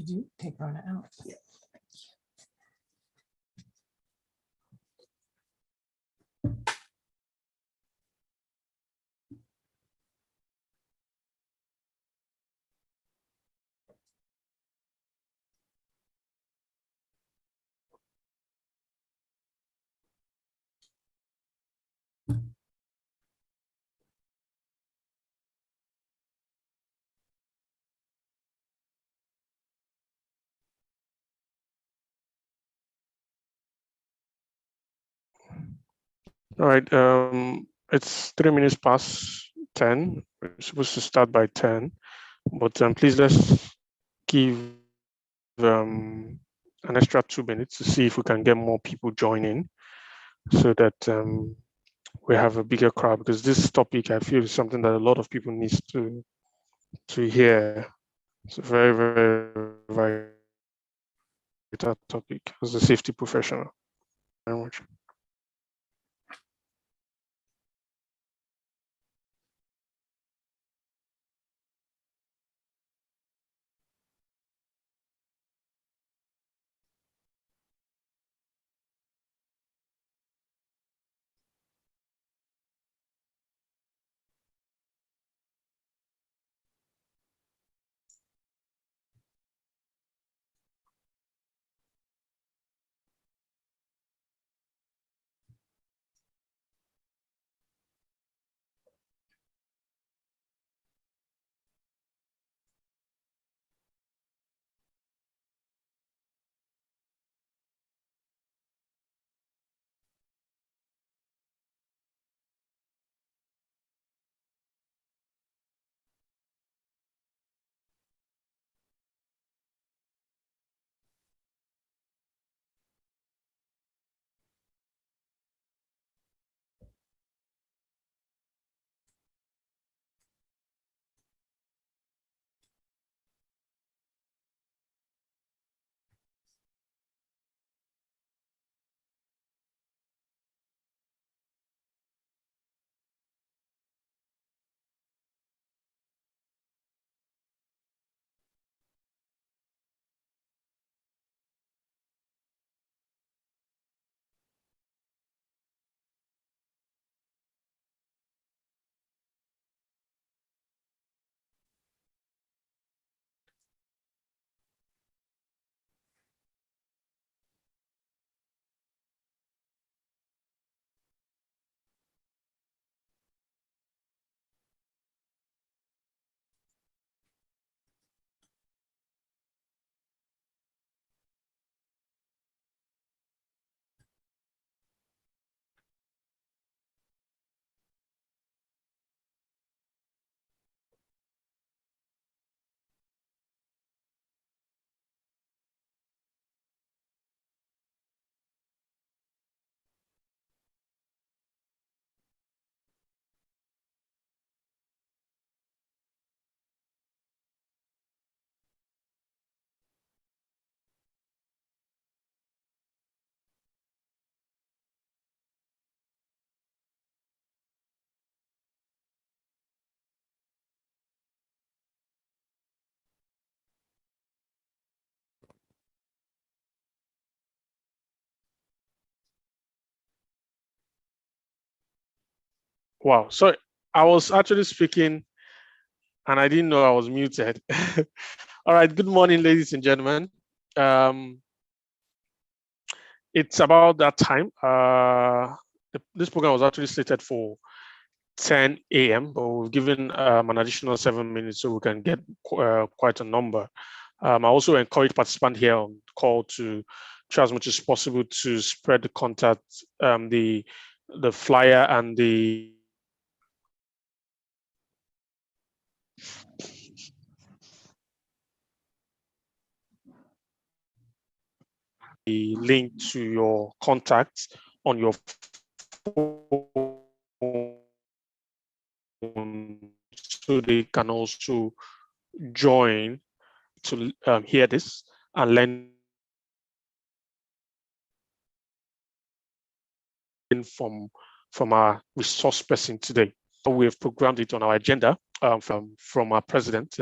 Did you take Rona out? Yeah. All right, it's 3 minutes past 10. We're supposed to start by 10, but please let's give an extra 2 minutes to see if we can get more people joining so that we have a bigger crowd, because this topic I feel is something that a lot of people need to hear. It's a very, very vital topic as a safety professional. Very much. Wow, sorry, I was actually speaking and I didn't know I was muted. All right, good morning, ladies and gentlemen. It's about that time. This program was actually slated for 10 a.m., but we've given an additional 7 minutes so we can get quite a number. I also encourage participants here on the call to try as much as possible to spread the contact, the flyer and the link to your contacts on your phone so they can also join to hear this and learn from our resource person today. We have programmed it on our agenda from our president.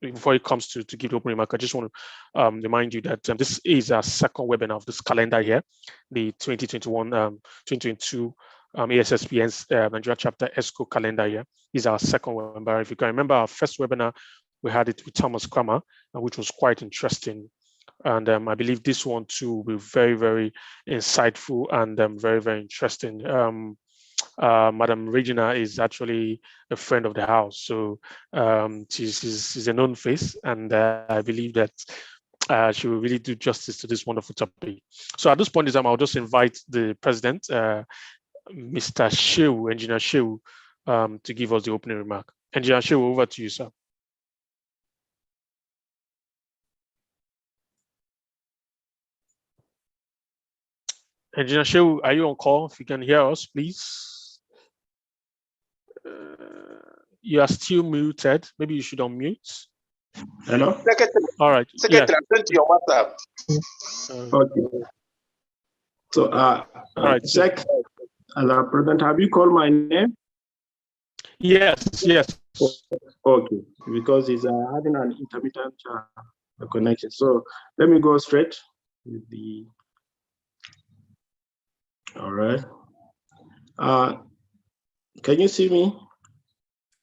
before it comes to give the opening remark, I just want to remind you that this is our second webinar of this calendar year, the 2021-2022 ASSPN's Nigeria chapter ESCO calendar year. Is our second webinar. If you can remember, our first webinar, we had it with Thomas Kramer, which was quite interesting. And I believe this one too will be very, very insightful and very, very interesting. Madam Regina is actually a friend of the house, so she's a known face, and I believe that she will really do justice to this wonderful topic. So at this point in time, I'll just invite the president, Mr. Shehu, Engineer Shehu, to give us the opening remark. Engineer Shehu, over to you, sir. Engineer Shehu, are you on call? If you can hear us, please. You are still muted. Maybe you should unmute. Hello? Secretary. All right. Secretary, Yes. I sent you your WhatsApp. Okay. So, all right. check. President, have you called my name? Yes, yes. Okay, because it's having an intermittent connection. So let me go straight with the. All right. Can you see me?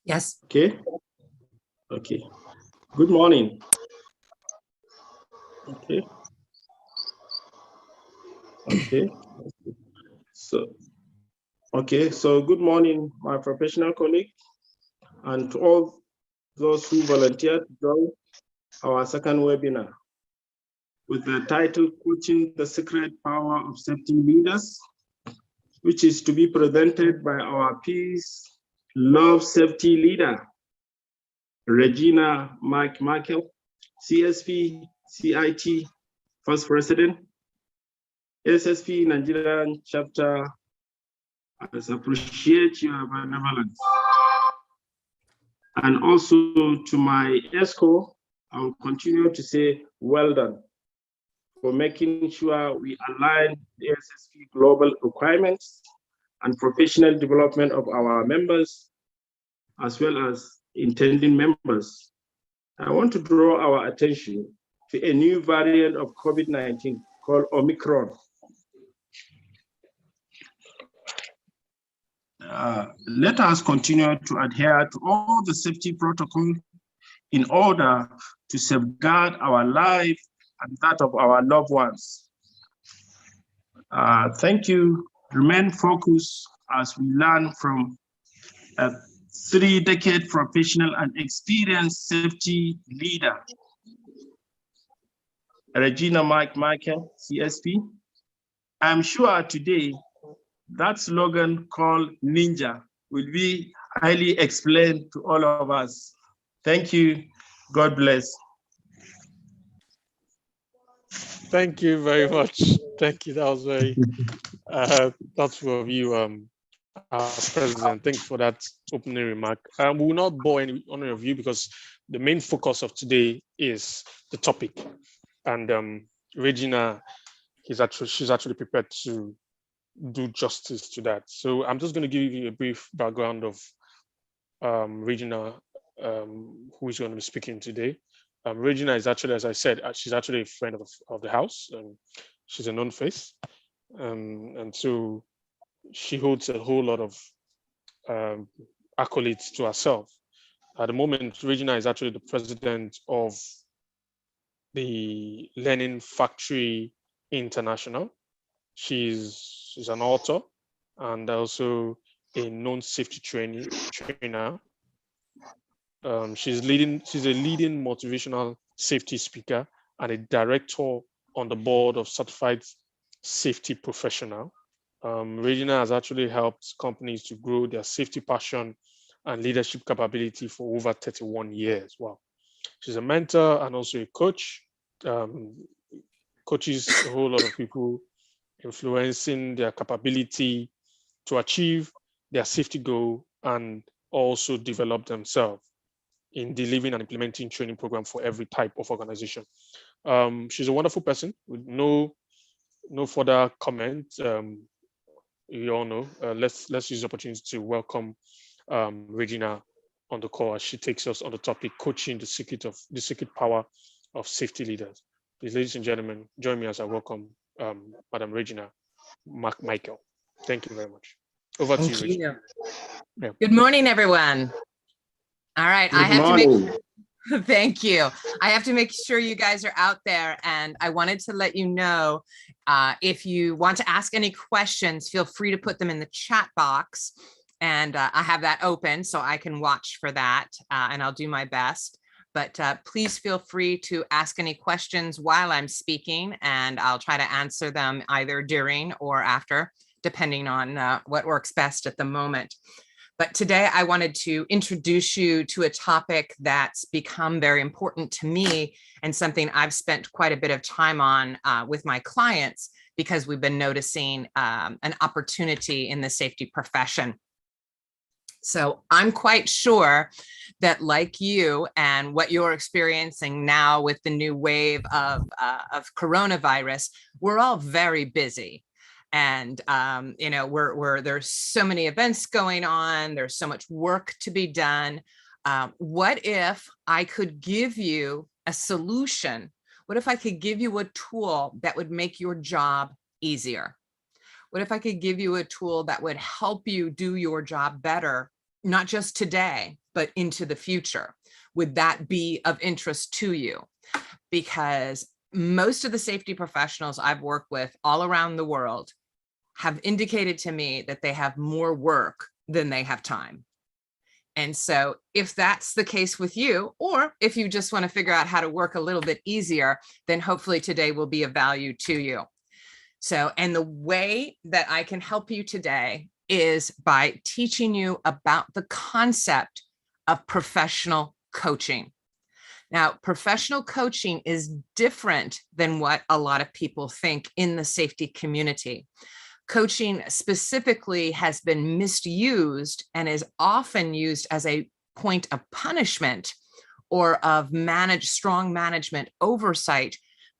Yes. Okay. Okay. Good morning. Okay. Okay. So good morning, my professional colleague, and to all those who volunteered to join our second webinar with the title Coaching the Secret Power of Safety Leaders, which is to be presented by our Peace, Love, Safety leader, Regina Markel, CSP, CIT, First President, SSP Nigerian Chapter. I appreciate your benevolence. And also to my ESCO, I will continue to say well done for making sure we align the SSP global requirements and professional development of our members, as well as intending members. I want to draw our attention to a new variant of COVID-19 called Omicron. Let us continue to adhere to all the safety protocols in order to safeguard our life and that of our loved ones. Thank you. Remain focused as we learn from a 3-decade professional and experienced safety leader, Regina Michael, CSP. I'm sure today that slogan called Ninja will be highly explained to all of us. Thank you. God bless. Thank you very much. Thank you. That was very thoughtful of you, our president. Thanks for that opening remark. We will not bore any of you because the main focus of today is the topic, and Regina, she's actually prepared to do justice to that. So I'm just going to give you a brief background of Regina, who is going to be speaking today. Regina is actually, as I said, she's actually a friend of the house. She's a known face, and so she holds a whole lot of accolades to herself. At the moment, Regina is actually the president of the Learning Factory International. She's an author and also a known safety trainer. She's a leading motivational safety speaker and a director on the board of Certified Safety Professional. Regina has actually helped companies to grow their safety passion and leadership capability for over 31 years. Wow. She's a mentor and also a coach. Coaches a whole lot of people, influencing their capability to achieve their safety goal and also develop themselves in delivering and implementing training program for every type of organization. She's a wonderful person with no further comment. You all know. Let's use the opportunity to welcome Regina on the call as she takes us on the topic, coaching the secret power of safety leaders. Please, ladies and gentlemen, join me as I welcome Madam Regina Michael. Thank you very much. Over to you, Regina. Yeah. Good morning, everyone. All right, I have to make, thank you. I have to make sure you guys are out there, and I wanted to let you know, if you want to ask any questions, feel free to put them in the chat box, and I have that open so I can watch for that, and I'll do my best. But please feel free to ask any questions while I'm speaking, and I'll try to answer them either during or after, depending on what works best at the moment. But today I wanted to introduce you to a topic that's become very important to me and something I've spent quite a bit of time on with my clients, because we've been noticing an opportunity in the safety profession. So I'm quite sure that, like you and what you're experiencing now with the new wave of coronavirus, we're all very busy. And, you know, there's so many events going on. There's so much work to be done. What if I could give you a solution? What if I could give you a tool that would make your job easier? What if I could give you a tool that would help you do your job better, not just today, but into the future? Would that be of interest to you? Because most of the safety professionals I've worked with all around the world have indicated to me that they have more work than they have time. And so if that's the case with you, or if you just want to figure out how to work a little bit easier, then hopefully today will be of value to you. So, and the way that I can help you today is by teaching you about the concept of professional coaching. Now, professional coaching is different than what a lot of people think in the safety community. Coaching specifically has been misused and is often used as a point of punishment or of strong management oversight,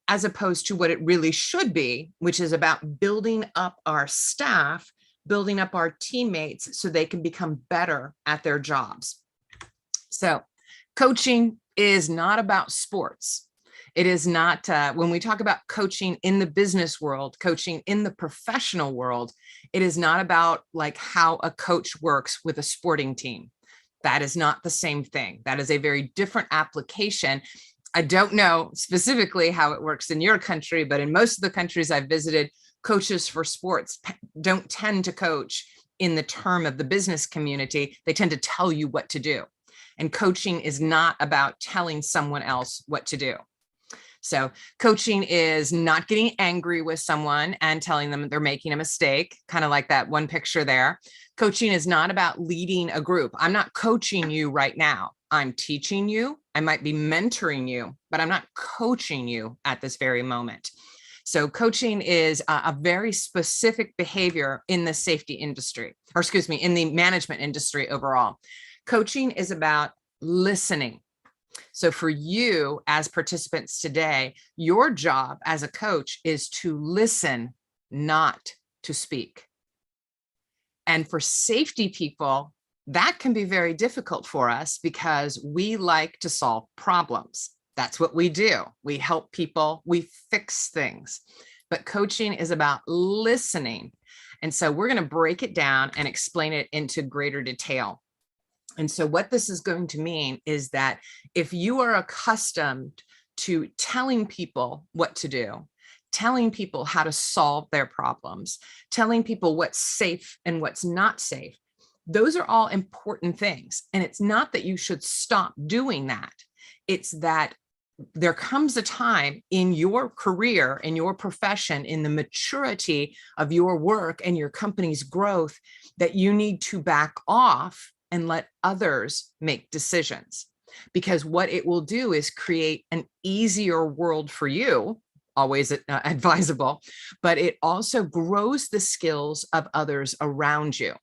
as opposed to what it really should be, which is about building up our staff, building up our teammates so they can become better at their jobs. So coaching is not about sports. It is not, when we talk about coaching in the business world, coaching in the professional world, it is not about like how a coach works with a sporting team. That is not the same thing. That is a very different application. I don't know specifically how it works in your country, but in most of the countries I've visited, coaches for sports don't tend to coach in the term of the business community. They tend to tell you what to do. And coaching is not about telling someone else what to do. So coaching is not getting angry with someone and telling them they're making a mistake, kind of like that one picture there. Coaching is not about leading a group. I'm not coaching you right now. I'm teaching you. I might be mentoring you, but I'm not coaching you at this very moment. So coaching is a very specific behavior in the safety industry, or excuse me, in the management industry overall. Coaching is about listening. So for you as participants today, your job as a coach is to listen, not to speak. And for safety people, that can be very difficult for us because we like to solve problems. That's what we do. We help people, we fix things. But coaching is about listening. And so we're going to break it down and explain it into greater detail. And so what this is going to mean is that if you are accustomed to telling people what to do, telling people how to solve their problems, telling people what's safe and what's not safe, those are all important things. And it's not that you should stop doing that. It's that there comes a time in your career, in your profession, in the maturity of your work and your company's growth that you need to back off and let others make decisions, because what it will do is create an easier world for you, always advisable, but it also grows the skills of others around you.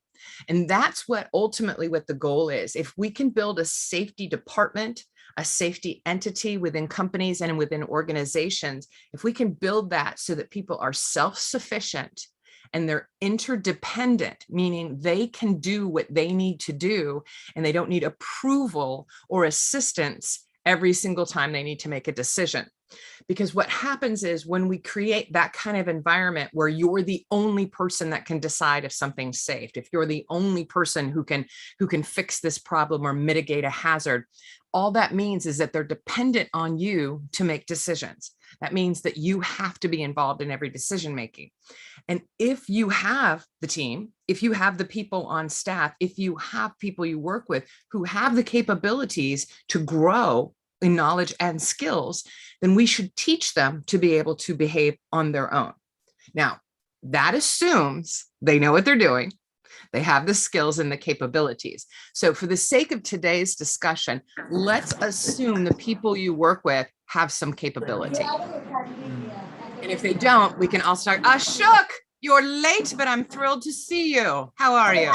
And that's what ultimately what the goal is. If we can build a safety department, a safety entity within companies and within organizations, if we can build that so that people are self-sufficient and they're interdependent, meaning they can do what they need to do and they don't need approval or assistance every single time they need to make a decision. Because what happens is when we create that kind of environment where you're the only person that can decide if something's safe, if you're the only person who can fix this problem or mitigate a hazard, all that means is that they're dependent on you to make decisions. That means that you have to be involved in every decision making. And if you have the team, if you have the people on staff, if you have people you work with who have the capabilities to grow in knowledge and skills, then we should teach them to be able to behave on their own. Now, that assumes they know what they're doing. They have the skills and the capabilities. So for the sake of today's discussion, let's assume the people you work with have some capability. And if they don't, we can all start, Ashok, you're late, but I'm thrilled to see you. How are you?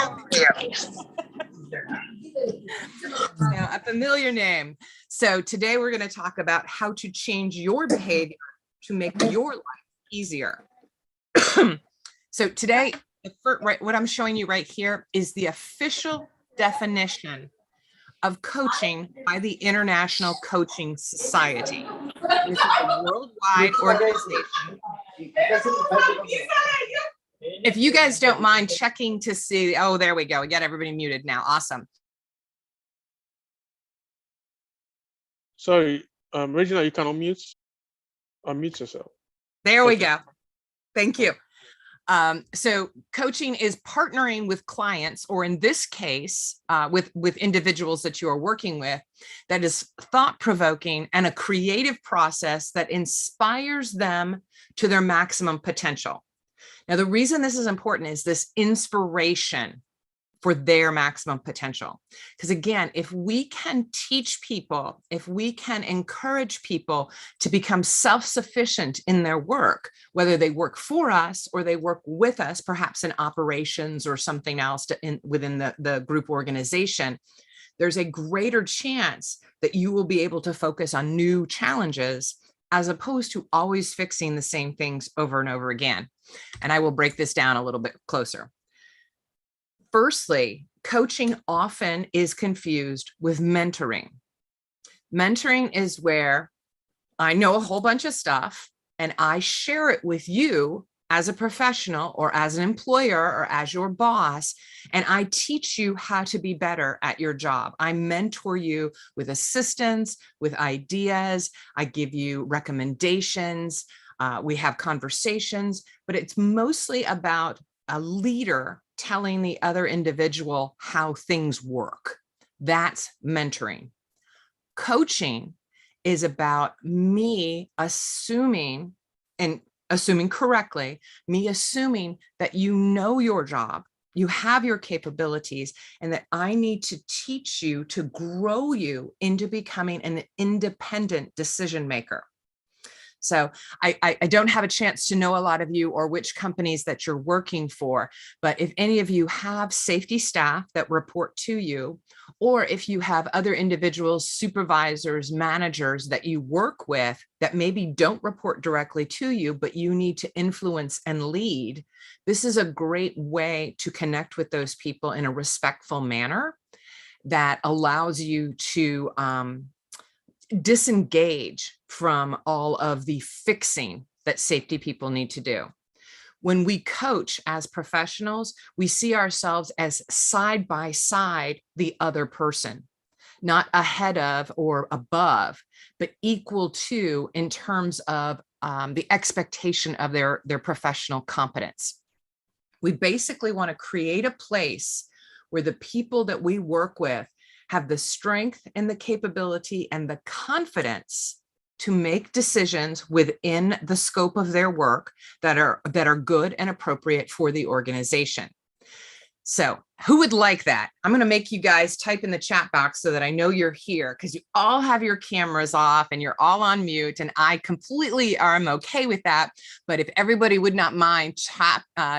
Now, a familiar name. So today we're going to talk about how to change your behavior to make your life easier. So today, what I'm showing you right here is the official definition of coaching by the International Coaching Society. This is a worldwide organization. If you guys don't mind checking to see, oh, there we go. We got everybody muted now. Awesome. Sorry, Regina, you can unmute yourself. There we go. Thank you. So coaching is partnering with clients, or in this case, with individuals that you are working with, that is thought-provoking and a creative process that inspires them to their maximum potential. Now, the reason this is important is this inspiration for their maximum potential. Because again, if we can teach people, if we can encourage people to become self-sufficient in their work, whether they work for us or they work with us, perhaps in operations or something else within the group organization, there's a greater chance that you will be able to focus on new challenges as opposed to always fixing the same things over and over again. And I will break this down a little bit closer. Firstly, coaching often is confused with mentoring. Mentoring is where I know a whole bunch of stuff and I share it with you as a professional or as an employer or as your boss, and I teach you how to be better at your job. I mentor you with assistance, with ideas. I give you recommendations. We have conversations, but it's mostly about a leader telling the other individual how things work. That's mentoring. Coaching is about me assuming, and assuming correctly, me assuming that you know your job, you have your capabilities, and that I need to teach you to grow you into becoming an independent decision maker. So I don't have a chance to know a lot of you or which companies that you're working for, but if any of you have safety staff that report to you, or if you have other individuals, supervisors, managers that you work with that maybe don't report directly to you, but you need to influence and lead, this is a great way to connect with those people in a respectful manner that allows you to disengage from all of the fixing that safety people need to do. When we coach as professionals, we see ourselves as side by side the other person, not ahead of or above, but equal to in terms of the expectation of their professional competence. We basically want to create a place where the people that we work with have the strength and the capability and the confidence to make decisions within the scope of their work that are good and appropriate for the organization. So Who would like that? I'm going to make you guys type in the chat box so that I know you're here, because you all have your cameras off and you're all on mute, and I completely am okay with that. But if everybody would not mind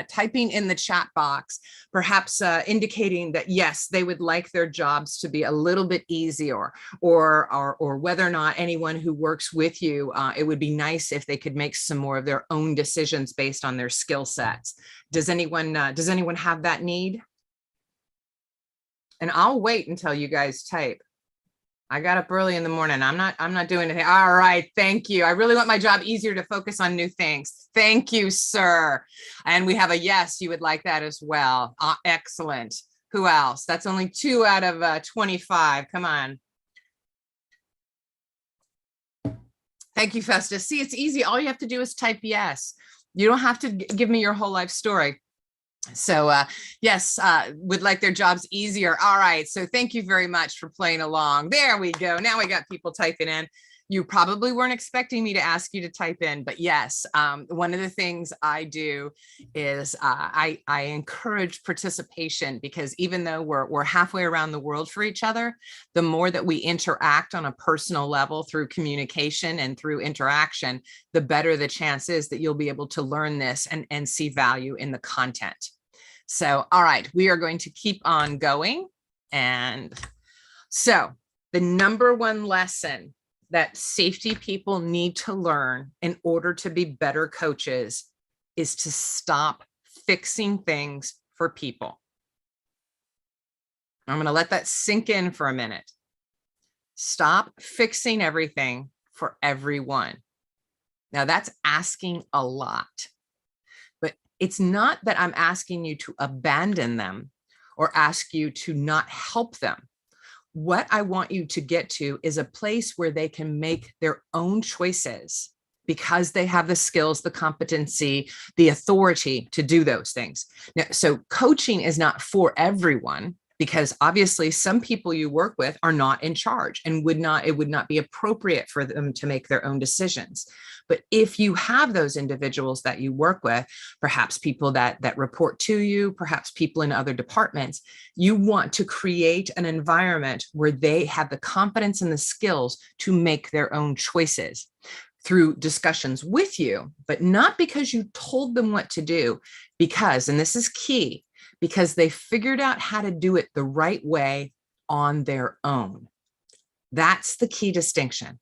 typing in the chat box, perhaps indicating that yes, they would like their jobs to be a little bit easier, or whether or not anyone who works with you, it would be nice if they could make some more of their own decisions based on their skill sets. Does anyone have that need? And I'll wait until you guys type. I got up early in the morning. I'm not doing anything. All right, thank you. I really want my job easier to focus on new things. Thank you, sir. And we have a yes, you would like that as well. Excellent. Who else? That's only 2 out of 25. Come on. Thank you, Festus. See, it's easy. All you have to do is type yes. You don't have to give me your whole life story. So yes, would like their jobs easier. All right. So thank you very much for playing along. There we go. Now we got people typing in. You probably weren't expecting me to ask you to type in, but yes, one of the things I do is I encourage participation, because even though we're halfway around the world for each other, the more that we interact on a personal level through communication and through interaction, the better the chance is that you'll be able to learn this and see value in the content. So, all right, we are going to keep on going. And so the number one lesson that safety people need to learn in order to be better coaches is to stop fixing things for people. I'm going to let that sink in for a minute. Stop fixing everything for everyone. Now that's asking a lot, but it's not that I'm asking you to abandon them or ask you to not help them. What I want you to get to is a place where they can make their own choices because they have the skills, the competency, the authority to do those things. Now, so coaching is not for everyone, because obviously some people you work with are not in charge and it would not be appropriate for them to make their own decisions. But if you have those individuals that you work with, perhaps people that report to you, perhaps people in other departments, you want to create an environment where they have the competence and the skills to make their own choices through discussions with you, but not because you told them what to do, because, and this is key, because they figured out how to do it the right way on their own. That's the key distinction.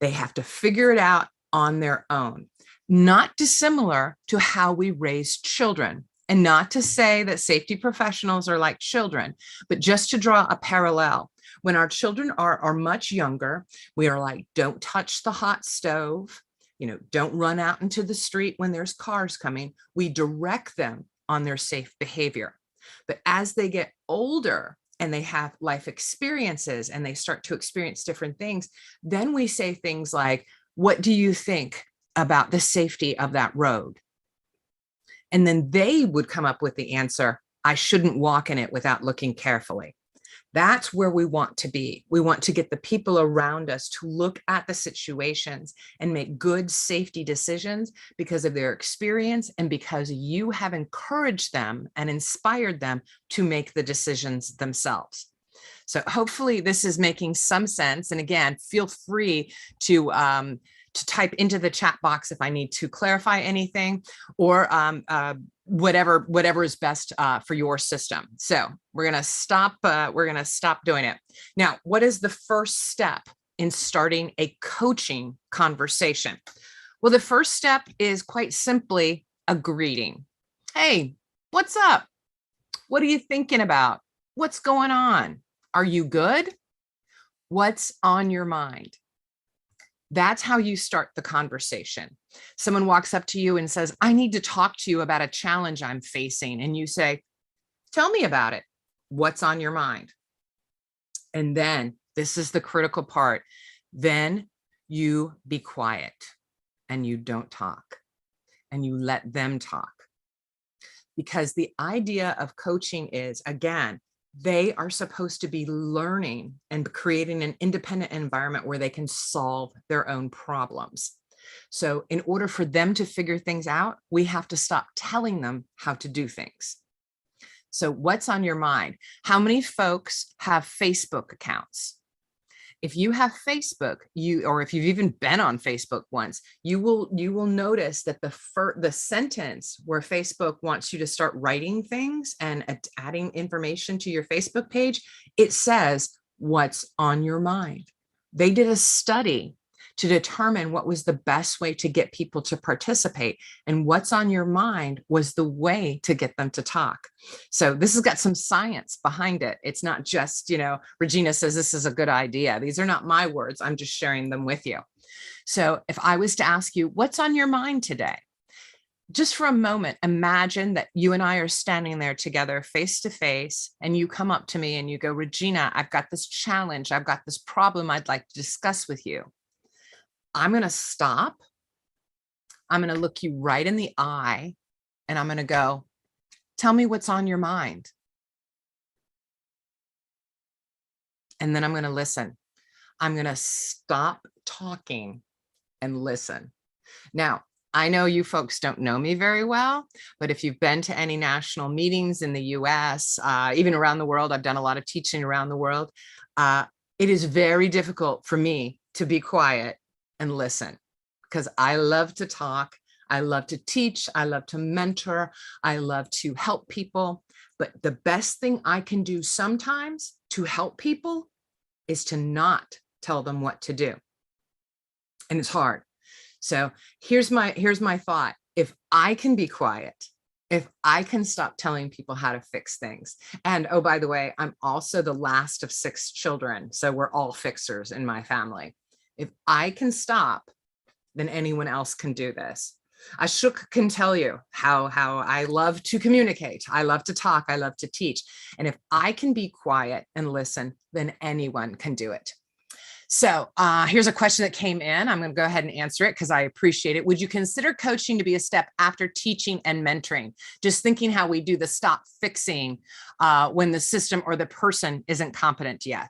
They have to figure it out on their own, not dissimilar to how we raise children. And not to say that safety professionals are like children, but just to draw a parallel. When our children are much younger, we are like, don't touch the hot stove, don't run out into the street when there's cars coming. We direct them on their safe behavior. But as they get older and they have life experiences and they start to experience different things, then we say things like, what do you think about the safety of that road? And then they would come up with the answer, I shouldn't walk in it without looking carefully. That's where we want to be. We want to get the people around us to look at the situations and make good safety decisions because of their experience and because you have encouraged them and inspired them to make the decisions themselves. So hopefully this is making some sense. And again, feel free to type into the chat box if I need to clarify anything, or whatever is best for your system. So we're gonna stop doing it. Now, what is the first step in starting a coaching conversation? Well, the first step is quite simply a greeting. Hey, what's up? What are you thinking about? What's going on? Are you good? What's on your mind? That's how you start the conversation. Someone walks up to you and says, I need to talk to you about a challenge I'm facing. And you say, tell me about it. What's on your mind? And then this is the critical part. Then you be quiet and you don't talk and you let them talk. Because the idea of coaching is, again, they are supposed to be learning and creating an independent environment where they can solve their own problems. So in order for them to figure things out, we have to stop telling them how to do things. So what's on your mind? How many folks have Facebook accounts? If you have Facebook, or if you've even been on Facebook once, you will notice that the sentence where Facebook wants you to start writing things and adding information to your Facebook page, it says, what's on your mind? They did a study to determine what was the best way to get people to participate, and what's on your mind was the way to get them to talk. So this has got some science behind it. It's not just, Regina says this is a good idea. These are not my words. I'm just sharing them with you. So if I was to ask you, what's on your mind today? Just for a moment, imagine that you and I are standing there together face to face, and you come up to me and you go, Regina, I've got this challenge. I've got this problem I'd like to discuss with you. I'm going to stop. I'm going to look you right in the eye, and I'm going to go, tell me what's on your mind. And then I'm going to listen. I'm going to stop talking and listen. Now, I know you folks don't know me very well, but if you've been to any national meetings in the US, even around the world, I've done a lot of teaching around the world. It is very difficult for me to be quiet and listen, because I love to talk. I love to teach. I love to mentor. I love to help people. But the best thing I can do sometimes to help people is to not tell them what to do. And it's hard. So here's my thought. If I can be quiet, if I can stop telling people how to fix things. And oh, by the way, I'm also the last of 6 children. So we're all fixers in my family. If I can stop, then anyone else can do this. Ashok can tell you how I love to communicate. I love to talk. I love to teach. And if I can be quiet and listen, then anyone can do it. So here's a question that came in. I'm going to go ahead and answer it because I appreciate it. Would you consider coaching to be a step after teaching and mentoring? Just thinking how we do the stop fixing when the system or the person isn't competent yet.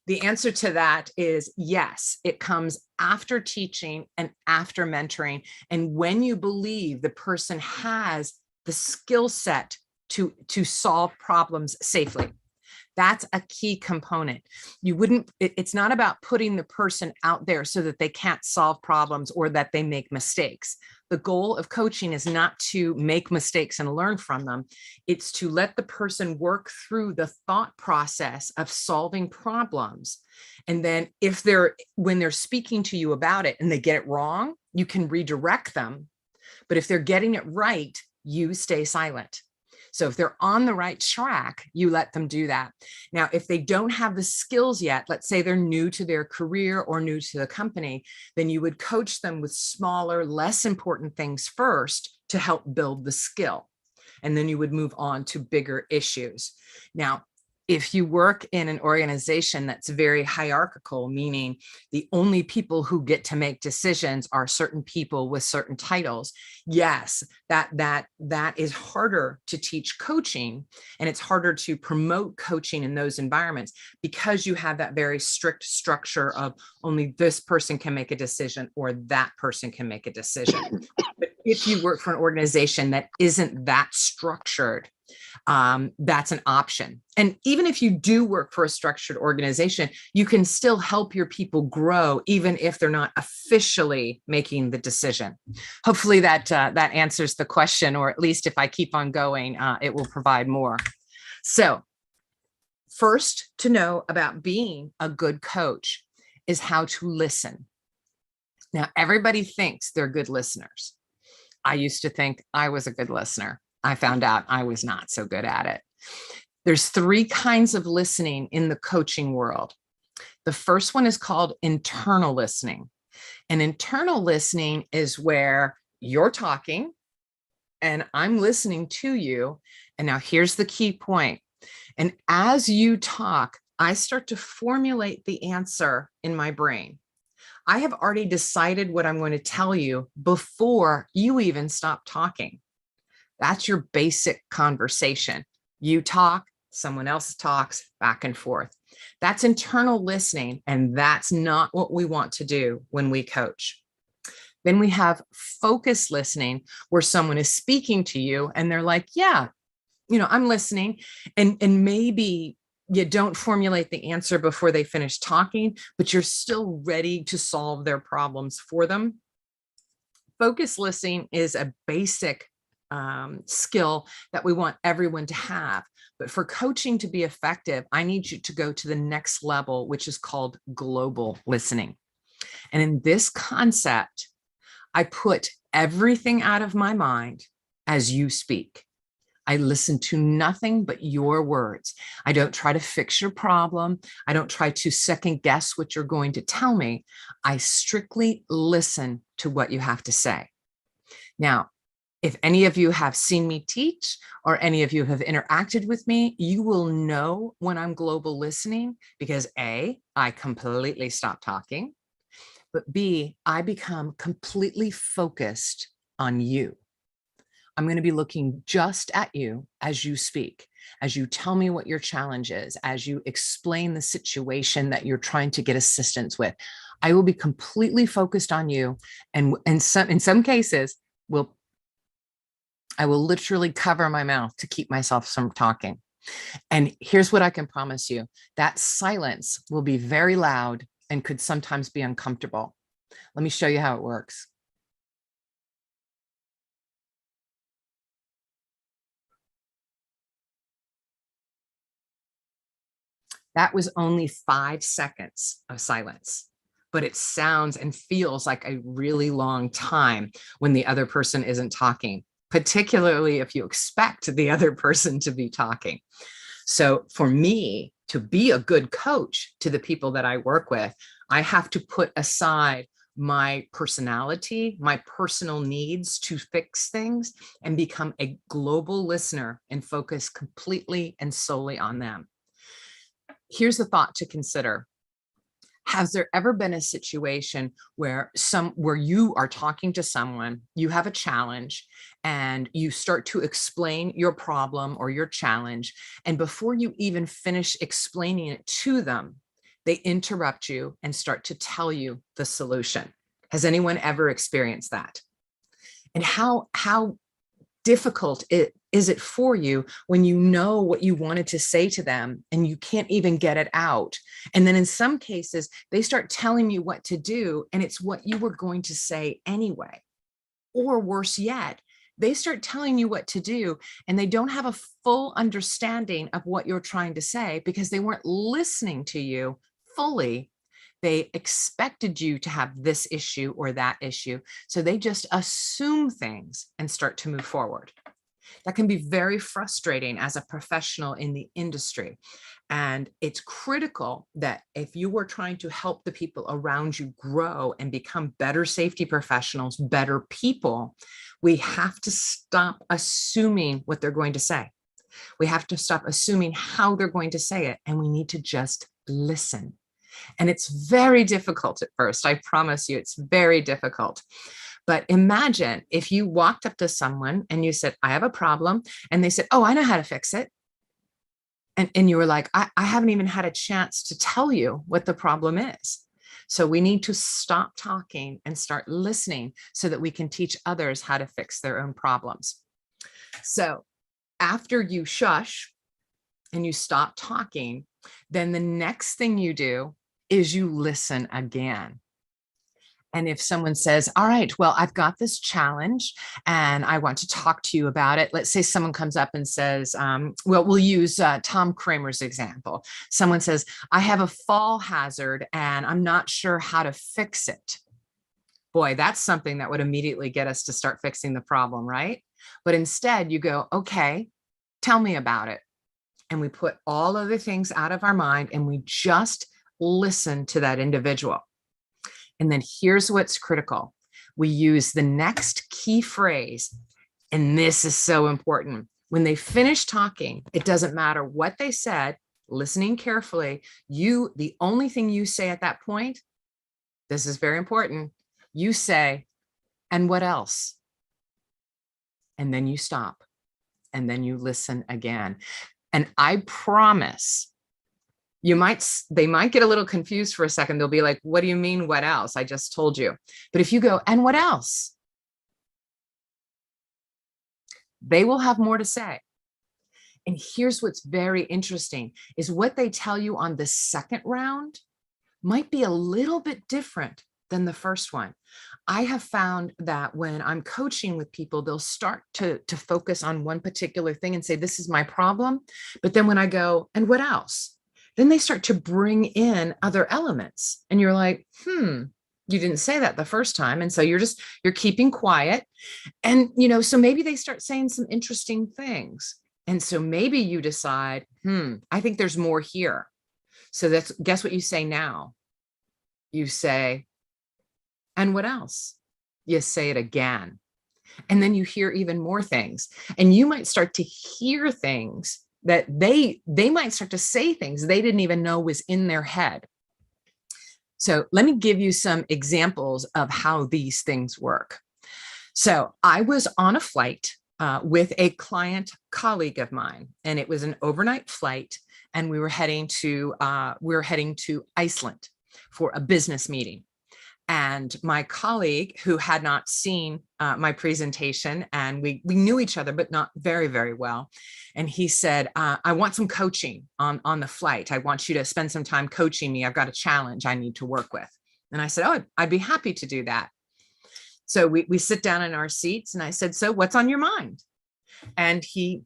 The answer to that is yes, it comes after teaching and after mentoring. And when you believe the person has the skill set to solve problems safely. That's a key component. It's not about putting the person out there so that they can't solve problems or that they make mistakes. The goal of coaching is not to make mistakes and learn from them. It's to let the person work through the thought process of solving problems. And then when they're speaking to you about it and they get it wrong, you can redirect them. But if they're getting it right, you stay silent. So if they're on the right track, you let them do that. Now, if they don't have the skills yet, let's say they're new to their career or new to the company, then you would coach them with smaller, less important things first to help build the skill. And then you would move on to bigger issues. Now, if you work in an organization that's very hierarchical, meaning the only people who get to make decisions are certain people with certain titles, yes, that is harder to teach coaching, and it's harder to promote coaching in those environments because you have that very strict structure of only this person can make a decision or that person can make a decision. But if you work for an organization that isn't that structured, that's an option. And even if you do work for a structured organization, you can still help your people grow, even if they're not officially making the decision. Hopefully that answers the question, or at least if I keep on going, it will provide more. So first to know about being a good coach is how to listen. Now, everybody thinks they're good listeners. I used to think I was a good listener. I found out I was not so good at it. There's 3 kinds of listening in the coaching world. The first one is called internal listening. And internal listening is where you're talking and I'm listening to you. And now here's the key point. And as you talk, I start to formulate the answer in my brain. I have already decided what I'm going to tell you before you even stop talking. That's your basic conversation. You talk, someone else talks, back and forth. That's internal listening, and that's not what we want to do when we coach. Then we have focused listening, where someone is speaking to you and they're like, yeah, I'm listening, and maybe you don't formulate the answer before they finish talking, but you're still ready to solve their problems for them. Focused listening is a basic skill that we want everyone to have. But for coaching to be effective, I need you to go to the next level, which is called global listening. And in this concept, I put everything out of my mind as you speak. I listen to nothing but your words. I don't try to fix your problem. I don't try to second guess what you're going to tell me. I strictly listen to what you have to say. Now, if any of you have seen me teach or any of you have interacted with me, you will know when I'm global listening because A, I completely stop talking, but B, I become completely focused on you. I'm going to be looking just at you as you speak, as you tell me what your challenge is, as you explain the situation that you're trying to get assistance with. I will be completely focused on you. And in some cases, I will literally cover my mouth to keep myself from talking. And here's what I can promise you. That silence will be very loud and could sometimes be uncomfortable. Let me show you how it works. That was only 5 seconds of silence, but it sounds and feels like a really long time when the other person isn't talking, particularly if you expect the other person to be talking. So for me to be a good coach to the people that I work with, I have to put aside my personality, my personal needs to fix things and become a global listener and focus completely and solely on them. Here's the thought to consider. Has there ever been a situation where you are talking to someone, you have a challenge, and you start to explain your problem or your challenge, and before you even finish explaining it to them, they interrupt you and start to tell you the solution? Has anyone ever experienced that? And how difficult is it for you when you know what you wanted to say to them and you can't even get it out? And then in some cases, they start telling you what to do and it's what you were going to say anyway. Or worse yet, they start telling you what to do and they don't have a full understanding of what you're trying to say because they weren't listening to you fully. They expected you to have this issue or that issue. So they just assume things and start to move forward. That can be very frustrating as a professional in the industry. And it's critical that if you were trying to help the people around you grow and become better safety professionals, better people, we have to stop assuming what they're going to say. We have to stop assuming how they're going to say it. And we need to just listen. And it's very difficult at first. I promise you, it's very difficult. But imagine if you walked up to someone and you said, I have a problem. And they said, oh, I know how to fix it. And you were like, I haven't even had a chance to tell you what the problem is. So we need to stop talking and start listening so that we can teach others how to fix their own problems. So after you shush and you stop talking, then the next thing you do is you listen again. And if someone says, all right, well, I've got this challenge and I want to talk to you about it. Let's say someone comes up and says, well, we'll use Tom Kramer's example. Someone says, I have a fall hazard and I'm not sure how to fix it. Boy, that's something that would immediately get us to start fixing the problem, right? But instead you go, okay, tell me about it. And we put all other things out of our mind and we just listen to that individual. And then here's what's critical. We use the next key phrase, and this is so important. When they finish talking, it doesn't matter what they said, listening carefully, the only thing you say at that point, this is very important, you say, and what else? And then you stop, and then you listen again. And I promise, they might get a little confused for a second. They'll be like, what do you mean, what else? I just told you. But if you go, and what else? They will have more to say. And here's what's very interesting is what they tell you on the second round might be a little bit different than the first one. I have found that when I'm coaching with people, they'll start to focus on one particular thing and say, this is my problem. But then when I go, and what else? Then they start to bring in other elements. And you're like, you didn't say that the first time. And so you're keeping quiet. And, so maybe they start saying some interesting things. And so maybe you decide, I think there's more here. So guess what you say now? You say, and what else? You say it again. And then you hear even more things. And you might start to hear things that they might start to say things they didn't even know was in their head. So let me give you some examples of how these things work. So I was on a flight with a client colleague of mine, and it was an overnight flight, and we were heading to Iceland for a business meeting. And my colleague, who had not seen my presentation, and we knew each other, but not very, very well. And he said, I want some coaching on the flight. I want you to spend some time coaching me. I've got a challenge I need to work with. And I said, oh, I'd be happy to do that. So we sit down in our seats, and I said, so what's on your mind? And he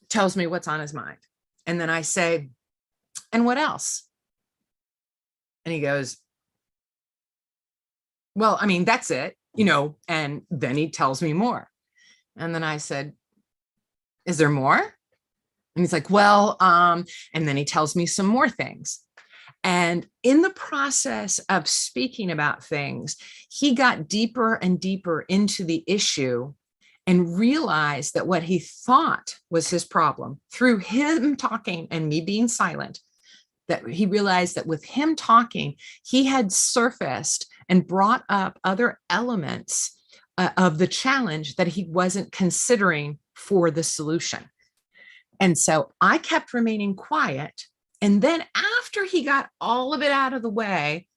tells me what's on his mind. And then I say, and what else? And he goes, well, I mean, that's it, and then he tells me more. And then I said, is there more? And he's like, well, and then he tells me some more things. And in the process of speaking about things, he got deeper and deeper into the issue and realized that what he thought was his problem, through him talking and me being silent, that he realized that with him talking, he had surfaced and brought up other elements of the challenge that he wasn't considering for the solution. And so I kept remaining quiet. And then after he got all of it out of the way,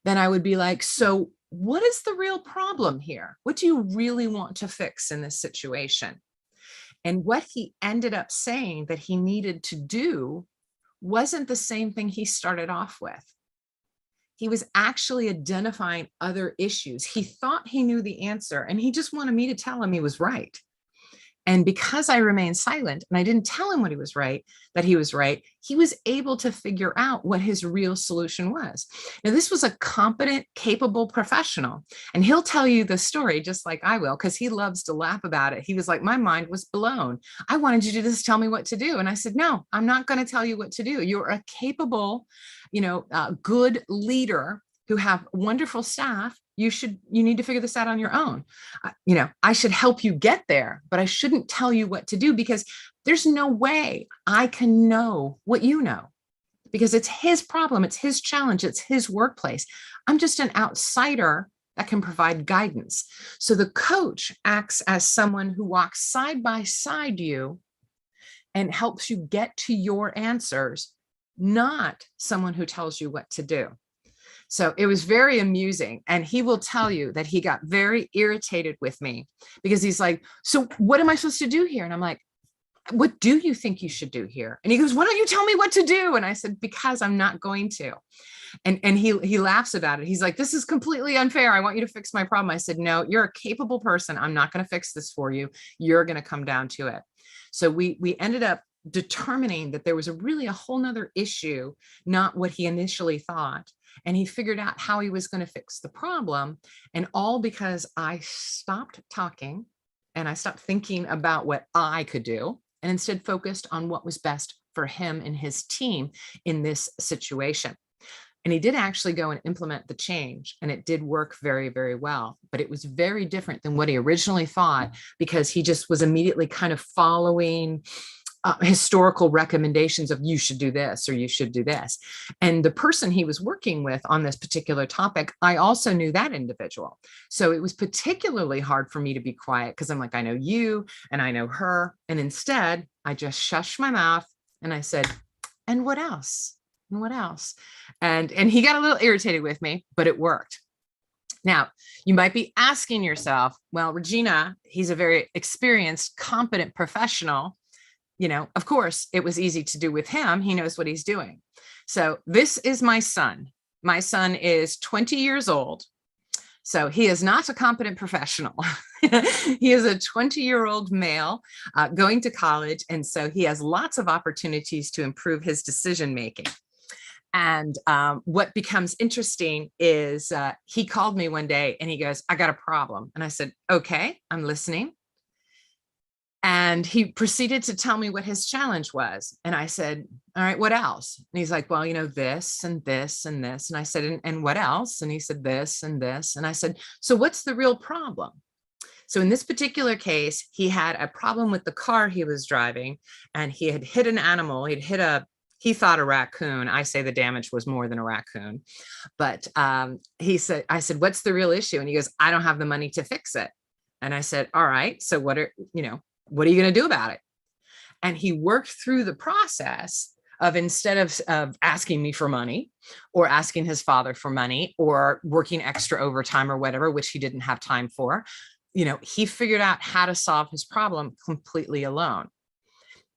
then I would be like, so what is the real problem here? What do you really want to fix in this situation? And what he ended up saying that he needed to do wasn't the same thing he started off with. He was actually identifying other issues. He thought he knew the answer, and he just wanted me to tell him he was right. And because I remained silent and I didn't tell him that he was right, he was able to figure out what his real solution was. Now, this was a competent, capable professional, and he'll tell you the story just like I will, because he loves to laugh about it. He was like, my mind was blown. I wanted you to just tell me what to do. And I said, no, I'm not going to tell you what to do. You're a capable, good leader who have wonderful staff. You need to figure this out on your own. I should help you get there, but I shouldn't tell you what to do, because there's no way I can know what you know, because it's his problem. It's his challenge. It's his workplace. I'm just an outsider that can provide guidance. So the coach acts as someone who walks side by side you and helps you get to your answers, not someone who tells you what to do. So it was very amusing. And he will tell you that he got very irritated with me, because he's like, so what am I supposed to do here? And I'm like, what do you think you should do here? And he goes, why don't you tell me what to do? And I said, because I'm not going to. And he laughs about it. He's like, this is completely unfair. I want you to fix my problem. I said, no, you're a capable person. I'm not going to fix this for you. You're going to come down to it. So we ended up determining that there was really a whole nother issue, not what he initially thought. And he figured out how he was going to fix the problem. And all because I stopped talking and I stopped thinking about what I could do, and instead focused on what was best for him and his team in this situation. And he did actually go and implement the change, and it did work very, very well. But it was very different than what he originally thought, because he just was immediately kind of following historical recommendations of you should do this or you should do this. And the person he was working with on this particular topic, I also knew that individual. So it was particularly hard for me to be quiet, because I'm like, I know you and I know her. And instead, I just shushed my mouth and I said, and what else? And what else? And he got a little irritated with me, but it worked. Now, you might be asking yourself, well, Regina, he's a very experienced, competent professional. you know, of course, it was easy to do with him. He knows what he's doing. So this is my son. My son is 20 years old. So he is not a competent professional. He is a 20-year-old male going to college. And so he has lots of opportunities to improve his decision-making. And what becomes interesting is he called me one day and he goes, I got a problem. And I said, okay, I'm listening. And he proceeded to tell me what his challenge was. And I said, all right, what else? And he's like, well, you know, this and this and this. And I said, and what else? And he said, this and this. And I said, so what's the real problem? So in this particular case, he had a problem with the car he was driving, and he had hit an animal. He'd hit he thought a raccoon. I say the damage was more than a raccoon. But I said, what's the real issue? And he goes, I don't have the money to fix it. And I said, all right, so what are you going to do about it? And he worked through the process of, instead of asking me for money or asking his father for money or working extra overtime or whatever, which he didn't have time for, he figured out how to solve his problem completely alone.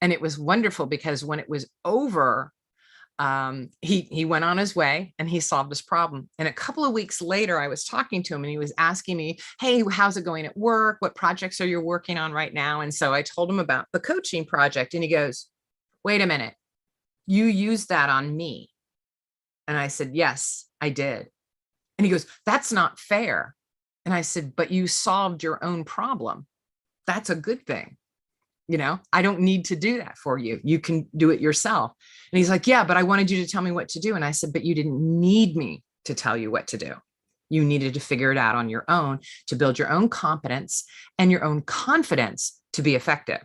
And it was wonderful because when it was over, he went on his way and he solved his problem. And a couple of weeks later, I was talking to him and he was asking me, hey, how's it going at work? What projects are you working on right now? And so I told him about the coaching project, and he goes, wait a minute, you used that on me? And I said, yes, I did. And he goes, that's not fair. And I said, but you solved your own problem. That's a good thing. I don't need to do that for you. You can do it yourself. And he's like, yeah, but I wanted you to tell me what to do. And I said, but you didn't need me to tell you what to do. You needed to figure it out on your own to build your own competence and your own confidence to be effective.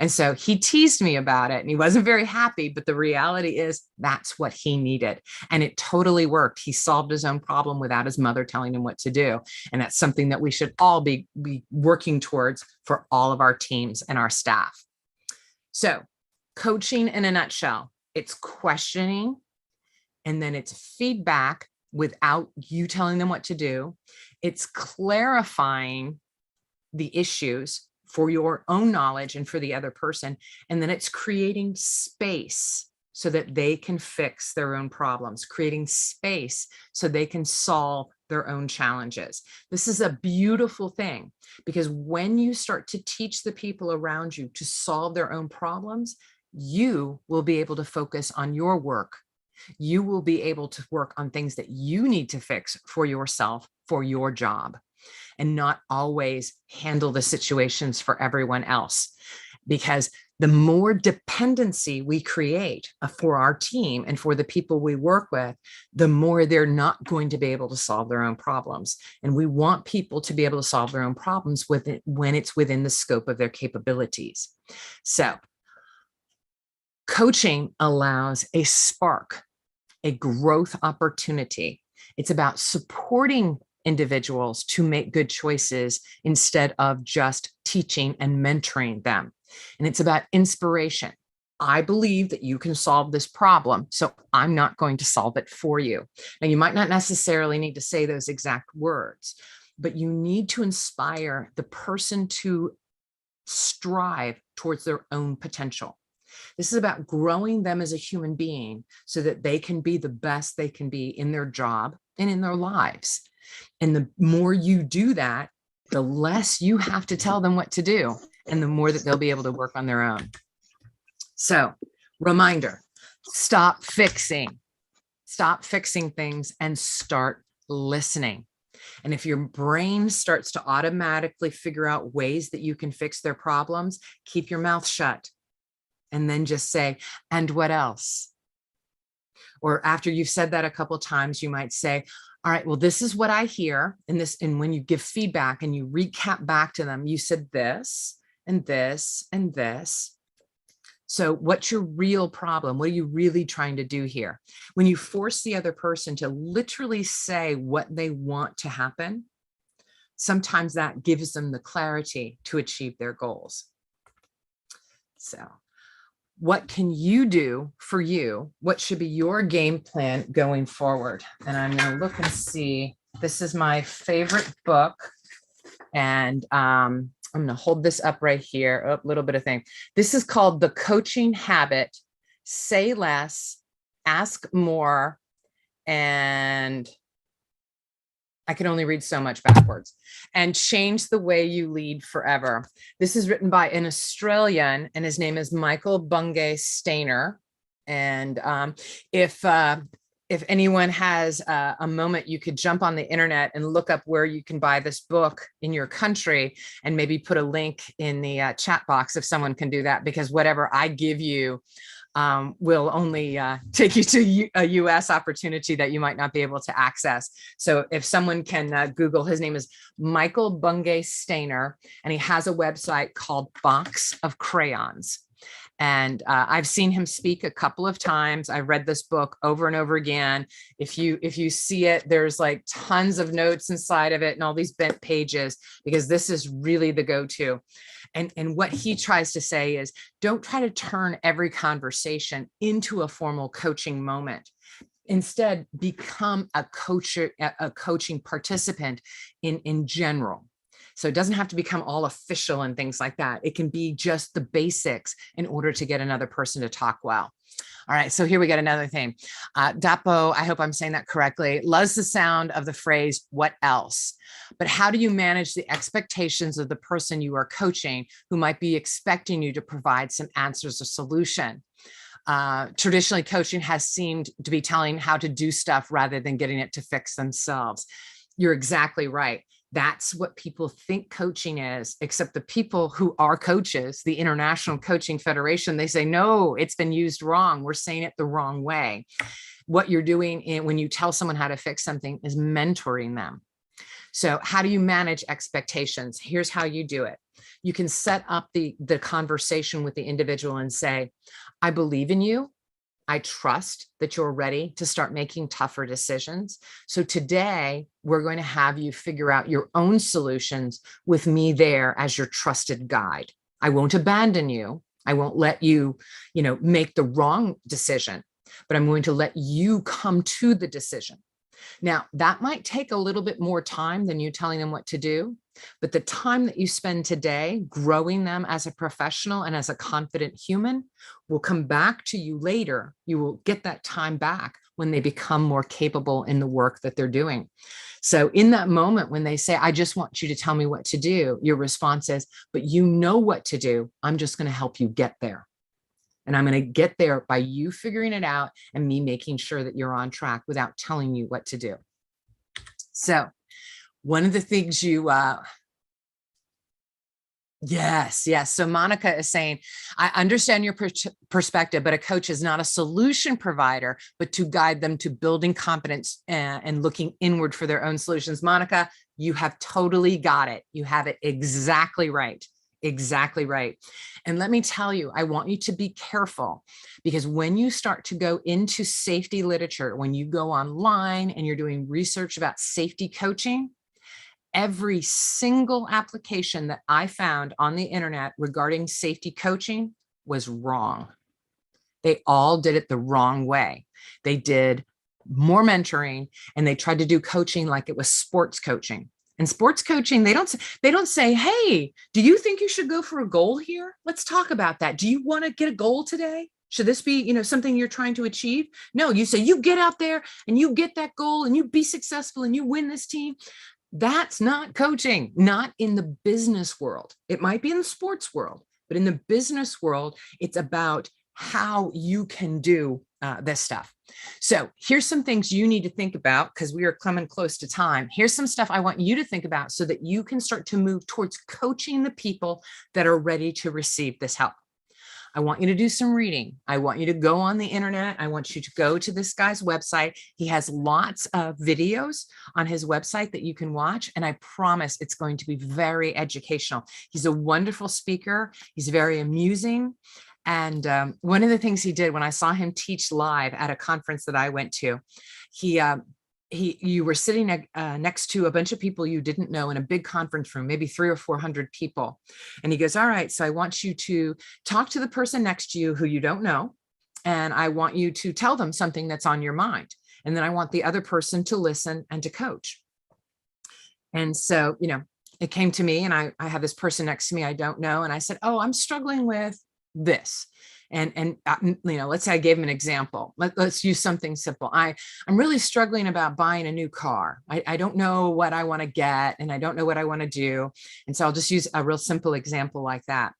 And so he teased me about it and he wasn't very happy, but the reality is that's what he needed. And it totally worked. He solved his own problem without his mother telling him what to do. And that's something that we should all be working towards for all of our teams and our staff. So coaching in a nutshell, it's questioning, and then it's feedback without you telling them what to do. It's clarifying the issues for your own knowledge and for the other person. And then it's creating space so that they can fix their own problems, creating space so they can solve their own challenges. This is a beautiful thing, because when you start to teach the people around you to solve their own problems, you will be able to focus on your work. You will be able to work on things that you need to fix for yourself, for your job, and not always handle the situations for everyone else. Because the more dependency we create for our team and for the people we work with, the more they're not going to be able to solve their own problems. And we want people to be able to solve their own problems when it's within the scope of their capabilities. So coaching allows a spark, a growth opportunity. It's about supporting individuals to make good choices instead of just teaching and mentoring them. And it's about inspiration. I believe that you can solve this problem, so I'm not going to solve it for you. Now, you might not necessarily need to say those exact words, but you need to inspire the person to strive towards their own potential. This is about growing them as a human being so that they can be the best they can be in their job and in their lives. And the more you do that, the less you have to tell them what to do, and the more that they'll be able to work on their own. So, reminder, stop fixing things and start listening. And if your brain starts to automatically figure out ways that you can fix their problems, keep your mouth shut and then just say, and what else? Or after you've said that a couple of times, you might say, all right, well, this is what I hear. And when you give feedback and you recap back to them, you said this and this and this. So what's your real problem? What are you really trying to do here? When you force the other person to literally say what they want to happen, sometimes that gives them the clarity to achieve their goals. So what can you do for you? What should be your game plan going forward? And I'm going to look and see. This is my favorite book. And I'm going to hold this up right here. A little bit of thing. This is called The Coaching Habit. Say less, ask more, and I can only read so much backwards, and change the way you lead forever. This is written by an Australian, and his name is Michael Bungay Stainer. And if anyone has a moment, you could jump on the internet and look up where you can buy this book in your country, and maybe put a link in the chat box if someone can do that, because whatever I give you will only take you to a US opportunity that you might not be able to access. So if someone can Google, his name is Michael Bungay Stainer, and he has a website called Box of Crayons. And I've seen him speak a couple of times. I've read this book over and over again. If you see it, there's like tons of notes inside of it and all these bent pages, because this is really the go-to. And what he tries to say is, don't try to turn every conversation into a formal coaching moment. Instead, become a coaching participant in general. So it doesn't have to become all official and things like that. It can be just the basics in order to get another person to talk well. All right, so here we got another thing. Dapo, I hope I'm saying that correctly, loves the sound of the phrase, what else? But how do you manage the expectations of the person you are coaching, who might be expecting you to provide some answers or solution? Traditionally, coaching has seemed to be telling how to do stuff rather than getting it to fix themselves. You're exactly right. That's what people think coaching is, except the people who are coaches, the International Coaching Federation, they say, no, it's been used wrong. We're saying it the wrong way. What you're doing when you tell someone how to fix something is mentoring them. So how do you manage expectations? Here's how you do it. You can set up the conversation with the individual and say, I believe in you. I trust that you're ready to start making tougher decisions. So today we're going to have you figure out your own solutions with me there as your trusted guide. I won't abandon you. I won't let you, make the wrong decision, but I'm going to let you come to the decision. Now, that might take a little bit more time than you telling them what to do, but the time that you spend today growing them as a professional and as a confident human will come back to you later. You will get that time back when they become more capable in the work that they're doing. So in that moment when they say, I just want you to tell me what to do, your response is, but you know what to do. I'm just going to help you get there. And I'm going to get there by you figuring it out and me making sure that you're on track without telling you what to do. So one of the things yes. So Monica is saying, I understand your perspective, but a coach is not a solution provider, but to guide them to building competence and looking inward for their own solutions. Monica, you have totally got it. You have it exactly right. Exactly right. And let me tell you, I want you to be careful, because when you start to go into safety literature, when you go online and you're doing research about safety coaching, every single application that I found on the internet regarding safety coaching was wrong. They all did it the wrong way. They did more mentoring and they tried to do coaching like it was sports coaching. And sports coaching, they don't say, hey, do you think you should go for a goal here? Let's talk about that. Do you want to get a goal today? Should this be, something you're trying to achieve? No, you say you get out there and you get that goal and you be successful and you win this team. That's not coaching, not in the business world. It might be in the sports world, but in the business world, it's about how you can do this stuff. So here's some things you need to think about, because we are coming close to time. Here's some stuff I want you to think about so that you can start to move towards coaching the people that are ready to receive this help. I want you to do some reading. I want you to go on the internet. I want you to go to this guy's website. He has lots of videos on his website that you can watch. And I promise it's going to be very educational. He's a wonderful speaker. He's very amusing. And one of the things he did when I saw him teach live at a conference that I went to, you were sitting next to a bunch of people you didn't know in a big conference room, maybe 300 or 400 people. And he goes, all right, so I want you to talk to the person next to you who you don't know. And I want you to tell them something that's on your mind. And then I want the other person to listen and to coach. And so, it came to me, and I have this person next to me I don't know, and I said, oh, I'm struggling with this. And let's say I gave him an example. Let's use something simple. I'm really struggling about buying a new car. I don't know what I want to get, and I don't know what I want to do. And so I'll just use a real simple example like that.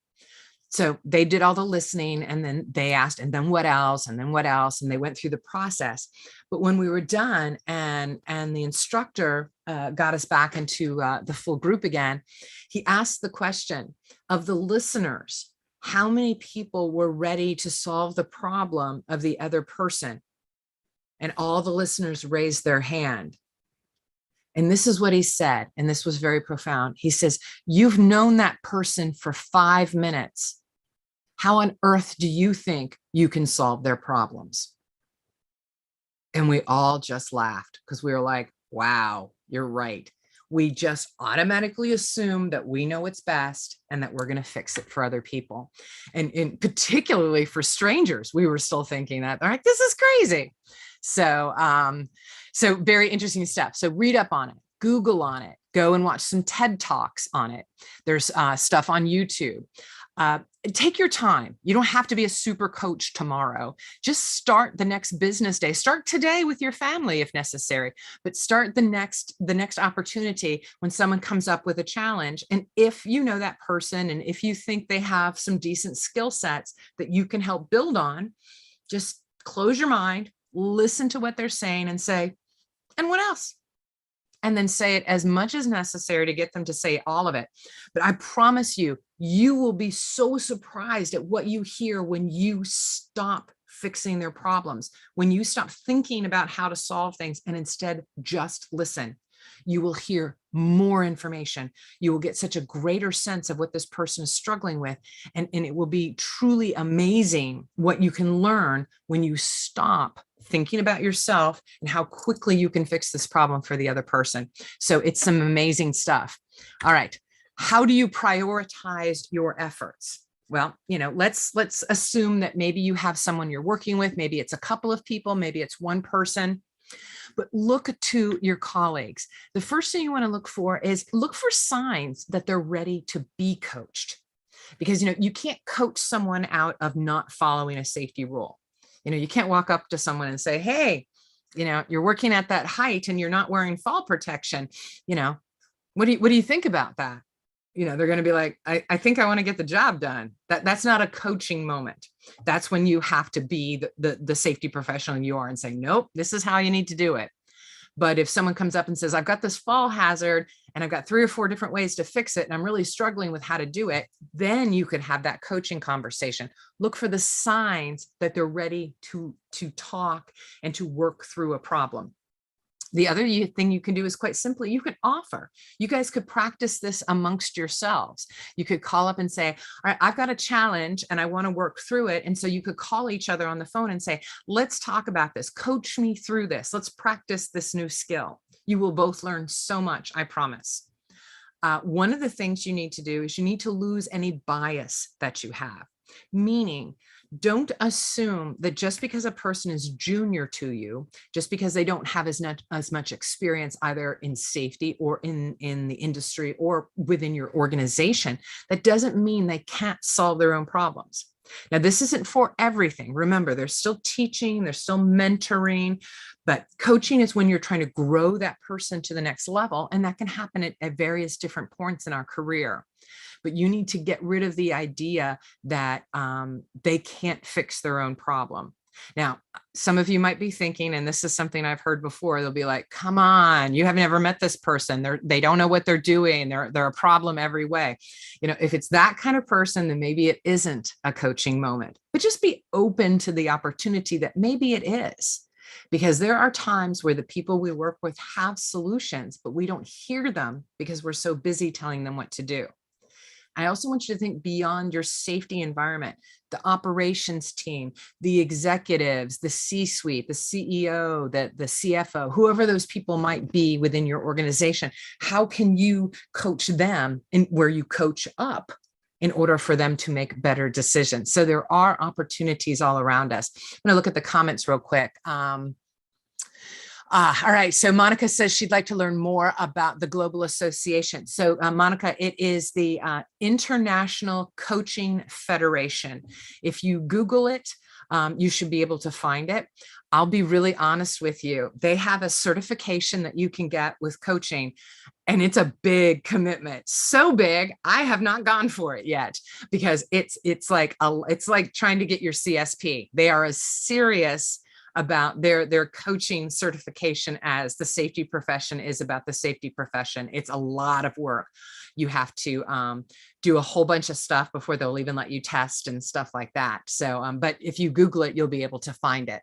So they did all the listening, and then they asked, and then what else? And then what else? And they went through the process. But when we were done and the instructor got us back into the full group again, he asked the question of the listeners, how many people were ready to solve the problem of the other person? And all the listeners raised their hand. And this is what he said, and this was very profound. He says, you've known that person for 5 minutes. How on earth do you think you can solve their problems? And we all just laughed, because we were like, wow, you're right. We just automatically assume that we know what's best and that we're going to fix it for other people. And particularly for strangers, we were still thinking that. They're like, this is crazy. So, so very interesting stuff. So read up on it, Google on it, go and watch some TED Talks on it. There's stuff on YouTube. Take your time. You don't have to be a super coach tomorrow. Just start the next business day. Start today with your family if necessary, but start the next opportunity when someone comes up with a challenge. And if you know that person, and if you think they have some decent skill sets that you can help build on, just close your mind, listen to what they're saying, and say, and what else? And then say it as much as necessary to get them to say all of it. But I promise you, you will be so surprised at what you hear when you stop fixing their problems, when you stop thinking about how to solve things and instead just listen. You will hear more information. You will get such a greater sense of what this person is struggling with. And it will be truly amazing what you can learn when you stop thinking about yourself and how quickly you can fix this problem for the other person. So it's some amazing stuff. All right. How do you prioritize your efforts? Well, let's assume that maybe you have someone you're working with. Maybe it's a couple of people, maybe it's one person. But look to your colleagues. The first thing you want to look for signs that they're ready to be coached. Because you can't coach someone out of not following a safety rule. You can't walk up to someone and say, hey, you're working at that height and you're not wearing fall protection. What do you think about that? They're going to be like, I think I want to get the job done. That's not a coaching moment. That's when you have to be the safety professional you are and say, nope, this is how you need to do it. But if someone comes up and says, I've got this fall hazard and I've got 3 or 4 different ways to fix it, and I'm really struggling with how to do it, then you could have that coaching conversation. Look for the signs that they're ready to talk and to work through a problem. The other thing you can do is quite simply, you can offer. You guys could practice this amongst yourselves. You could call up and say, all right, I've got a challenge and I want to work through it. And so you could call each other on the phone and say, let's talk about this. Coach me through this. Let's practice this new skill. You will both learn so much, I promise. One of the things you need to do is you need to lose any bias that you have, meaning don't assume that just because a person is junior to you, just because they don't have as much experience either in safety or in the industry or within your organization, that doesn't mean they can't solve their own problems. Now, this isn't for everything. Remember, there's still teaching, there's still mentoring, but coaching is when you're trying to grow that person to the next level, and that can happen at various different points in our career. But you need to get rid of the idea that they can't fix their own problem. Now, some of you might be thinking, and this is something I've heard before, they'll be like, come on, you haven't ever met this person. They don't know what they're doing. They're a problem every way. If it's that kind of person, then maybe it isn't a coaching moment, but just be open to the opportunity that maybe it is. Because there are times where the people we work with have solutions, but we don't hear them because we're so busy telling them what to do. I also want you to think beyond your safety environment, the operations team, the executives, the C-suite, the CEO, the CFO, whoever those people might be within your organization. How can you coach them in where you coach up in order for them to make better decisions? So there are opportunities all around us. I'm going to look at the comments real quick. All right. So Monica says she'd like to learn more about the Global Association. So Monica, it is the International Coaching Federation. If you Google it, you should be able to find it. I'll be really honest with you. They have a certification that you can get with coaching, and it's a big commitment. So big, I have not gone for it yet because it's like trying to get your CSP. They are as serious about their coaching certification as the safety profession is about the safety profession. It's a lot of work. You have to do a whole bunch of stuff before they'll even let you test and stuff like that. So, but if you Google it, you'll be able to find it.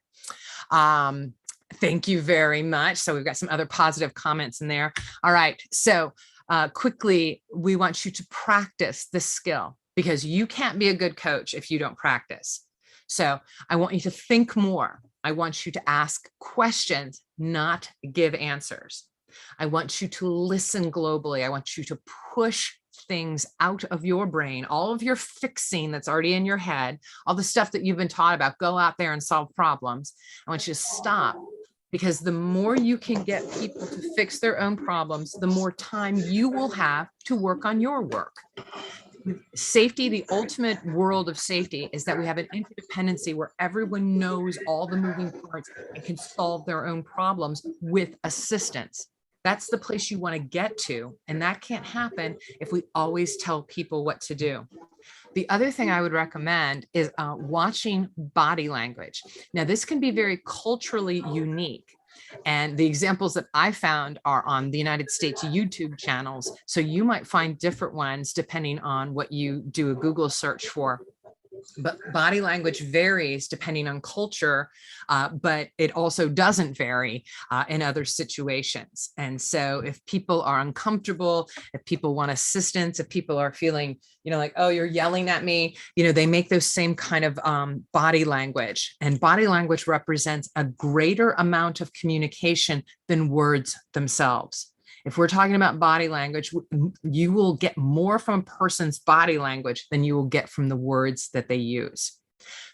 Thank you very much. So we've got some other positive comments in there. All right. So quickly, we want you to practice this skill because you can't be a good coach if you don't practice. So I want you to think more. I want you to ask questions, not give answers. I want you to listen globally. I want you to push things out of your brain, all of your fixing that's already in your head, all the stuff that you've been taught about, go out there and solve problems. I want you to stop, because the more you can get people to fix their own problems, the more time you will have to work on your work. Safety, the ultimate world of safety is that we have an interdependency where everyone knows all the moving parts and can solve their own problems with assistance. That's the place you want to get to. And that can't happen if we always tell people what to do. The other thing I would recommend is watching body language. Now, this can be very culturally unique. And the examples that I found are on the United States YouTube channels. So you might find different ones depending on what you do a Google search for. But body language varies depending on culture, but it also doesn't vary in other situations. And so if people are uncomfortable, if people want assistance, if people are feeling, like, oh, you're yelling at me, they make those same kind of body language. And body language represents a greater amount of communication than words themselves. If we're talking about body language, you will get more from a person's body language than you will get from the words that they use.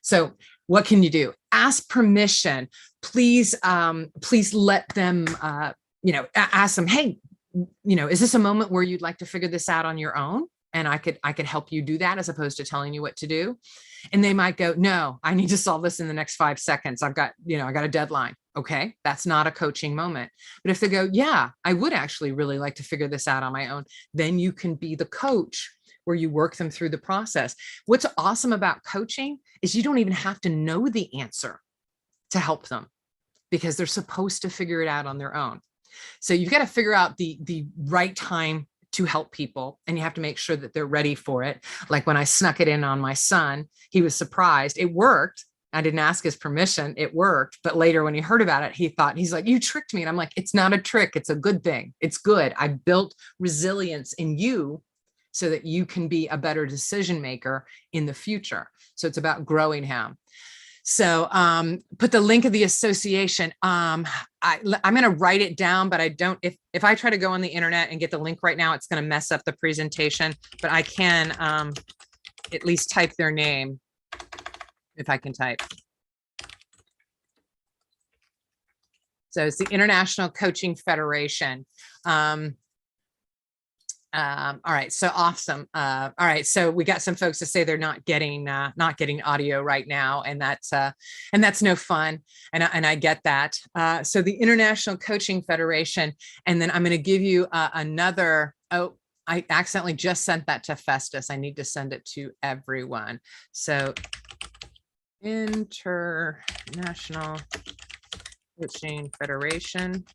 So what can you do? Ask permission. Please, please let them, ask them, hey, is this a moment where you'd like to figure this out on your own? And I could help you do that as opposed to telling you what to do. And they might go, no, I need to solve this in the next 5 seconds. I got a deadline. Okay, that's not a coaching moment. But if they go, yeah, I would actually really like to figure this out on my own, then you can be the coach where you work them through the process. What's awesome about coaching is you don't even have to know the answer to help them because they're supposed to figure it out on their own. So you've got to figure out the right time to help people, and you have to make sure that they're ready for it. Like when I snuck it in on my son, he was surprised. It worked. I didn't ask his permission. It worked. But later when he heard about it, he's like, you tricked me. And I'm like, it's not a trick. It's a good thing. It's good. I built resilience in you so that you can be a better decision maker in the future. So it's about growing him. So put the link of the association. I'm going to write it down, but I don't, if I try to go on the internet and get the link right now, it's going to mess up the presentation, but I can at least type their name if I can type. So it's the International Coaching Federation. All right, so awesome. All right, so we got some folks to say they're not getting audio right now, and that's no fun, and I get that. So the International Coaching Federation, and then I'm going to give you another. Oh, I accidentally just sent that to Festus. I need to send it to everyone. So International Coaching Federation,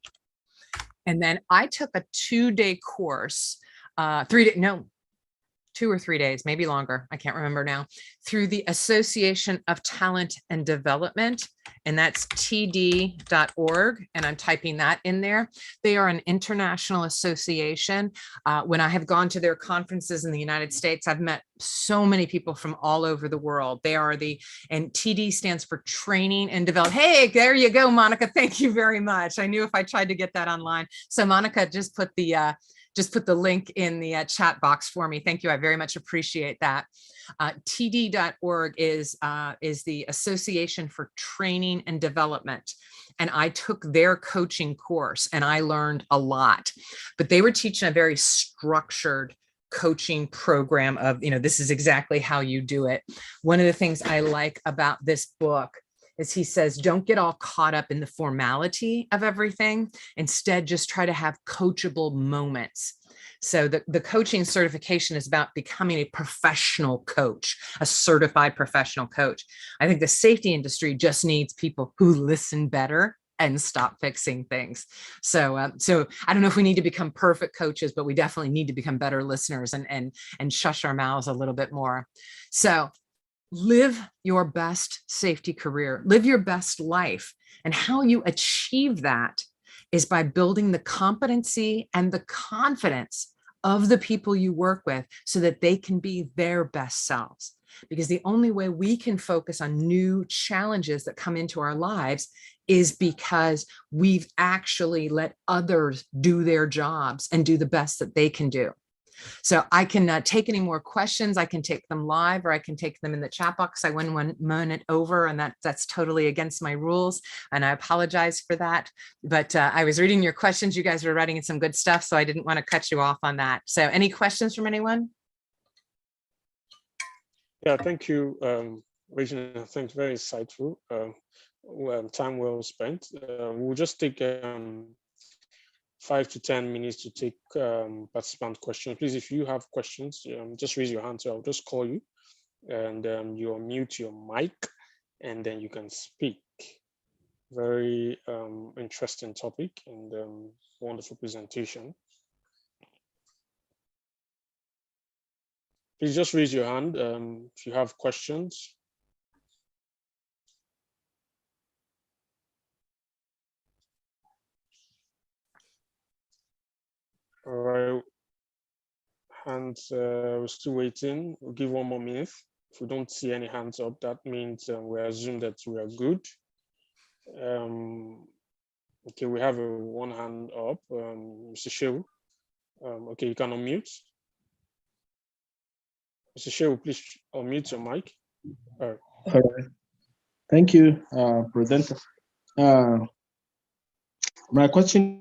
and then I took a 2-day course. 2 or 3 days, maybe longer, I can't remember now, through the Association of Talent and Development, and that's td.org, and I'm typing that in there. They are an international association. When I have gone to their conferences in the United States, I've met so many people from all over the world. They are and TD stands for Training and Develop. Hey, there you go, Monica. Thank you very much. I knew if I tried to get that online. So Monica just put the link in the chat box for me. Thank you. I very much appreciate that. TD.org is the Association for Training training and development. And I took their coaching course and I learned a lot, but they were teaching a very structured coaching program of, this is exactly how you do it. One of the things I like about this book is he says, don't get all caught up in the formality of everything. Instead, just try to have coachable moments. So the coaching certification is about becoming a professional coach, a certified professional coach. I think the safety industry just needs people who listen better and stop fixing things. So I don't know if we need to become perfect coaches, but we definitely need to become better listeners and shush our mouths a little bit more. So live your best safety career, live your best life. And how you achieve that is by building the competency and the confidence of the people you work with so that they can be their best selves. Because the only way we can focus on new challenges that come into our lives is because we've actually let others do their jobs and do the best that they can do. So I can take any more questions. I can take them live or I can take them in the chat box. I went 1 minute over and that's totally against my rules. And I apologize for that. But I was reading your questions. You guys were writing some good stuff, so I didn't want to cut you off on that. So any questions from anyone? Yeah, thank you, Regina. Thanks, very insightful. Time well spent. We'll just take 5 to 10 minutes to take participant questions. Please, if you have questions, just raise your hand. So I'll just call you and you unmute your mic and then you can speak. Very interesting topic and wonderful presentation. Please just raise your hand if you have questions. All right, hands, we're still waiting. We'll give 1 more minute. If we don't see any hands up, that means we assume that we are good. Okay, we have 1 hand up, Mr. Shehu. Okay, you can unmute. Mr. Shehu, please unmute your mic. All right. All right. Thank you, presenter. My question.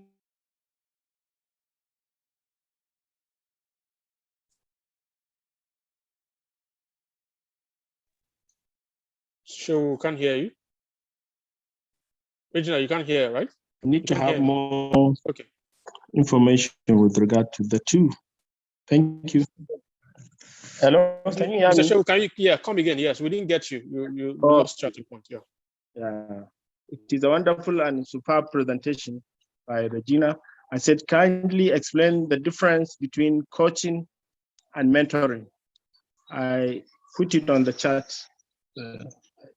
Shehu, can't hear you. Regina, you can't hear, right? I need to have more information with regard to the two. Thank you. Hello, can you hear me? Mr. Shehu, can you come again? Yes, we didn't get you. You lost track of point. Yeah. It is a wonderful and superb presentation by Regina. I said, kindly explain the difference between coaching and mentoring. I put it on the chat.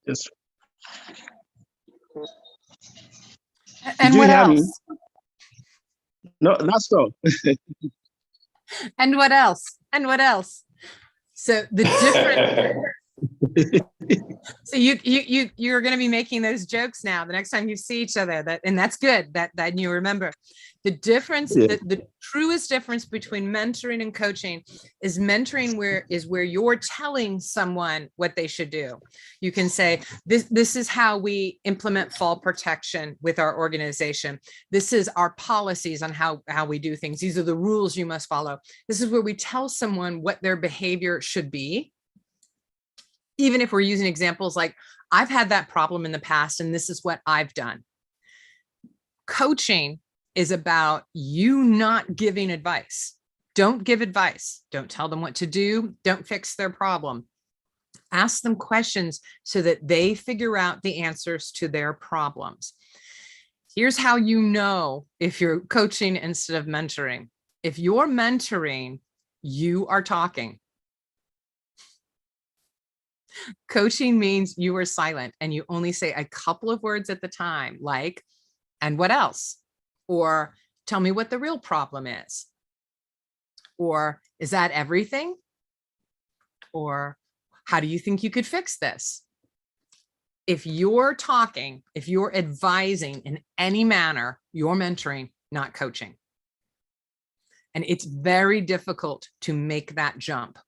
Just. And what else? No, that's all. And what else? And what else? So the difference. So you're going to be making those jokes now the next time you see each other. And that's good. That you remember the difference. Yeah. The truest difference between mentoring and coaching is mentoring where you're telling someone what they should do. You can say this is how we implement fall protection with our organization. This is our policies on how we do things. These are the rules you must follow. This is where we tell someone what their behavior should be. Even if we're using examples like, I've had that problem in the past and this is what I've done. Coaching is about you not giving advice. Don't give advice. Don't tell them what to do. Don't fix their problem. Ask them questions so that they figure out the answers to their problems. Here's how you know if you're coaching instead of mentoring. If you're mentoring, you are talking. Coaching means you are silent and you only say a couple of words at the time, like, and what else? Or tell me what the real problem is. Or is that everything? Or how do you think you could fix this? If you're talking, if you're advising in any manner, you're mentoring, not coaching. And it's very difficult to make that jump,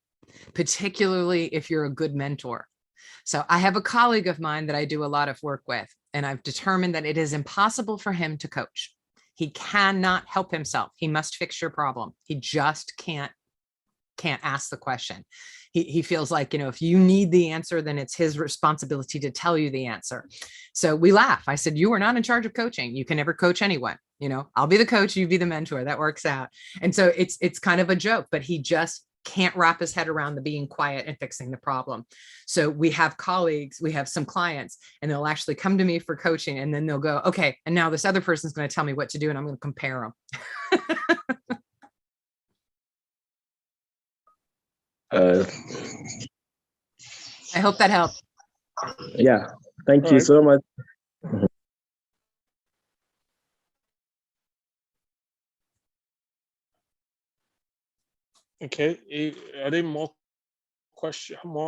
particularly if you're a good mentor. So I have a colleague of mine that I do a lot of work with, and I've determined that it is impossible for him to coach. He cannot help himself. He must fix your problem. He just can't ask the question. He feels like, if you need the answer, then it's his responsibility to tell you the answer. So we laugh. I said, you are not in charge of coaching. You can never coach anyone. I'll be the coach, you be the mentor. That works out. And so it's kind of a joke, but he just can't wrap his head around the being quiet and fixing the problem. So we have colleagues, we have some clients, and they'll actually come to me for coaching, and then they'll go, okay, and now this other person's going to tell me what to do, and I'm going to compare them. I hope that helped. Yeah, thank All you right. so much. Okay, are there more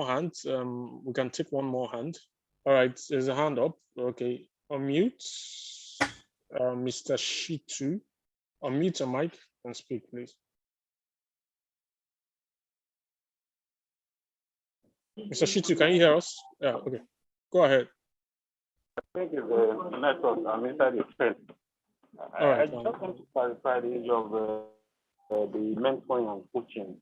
hands? We can take one more hand. All right, there's a hand up. Okay, unmute. Mr. Shitu, unmute your mic and speak, please. Mr. Shitu, can you hear us? Yeah, okay. Go ahead. I think it's the network. I'm inside the screen. All right. I just want to clarify the issue of the mentoring and coaching.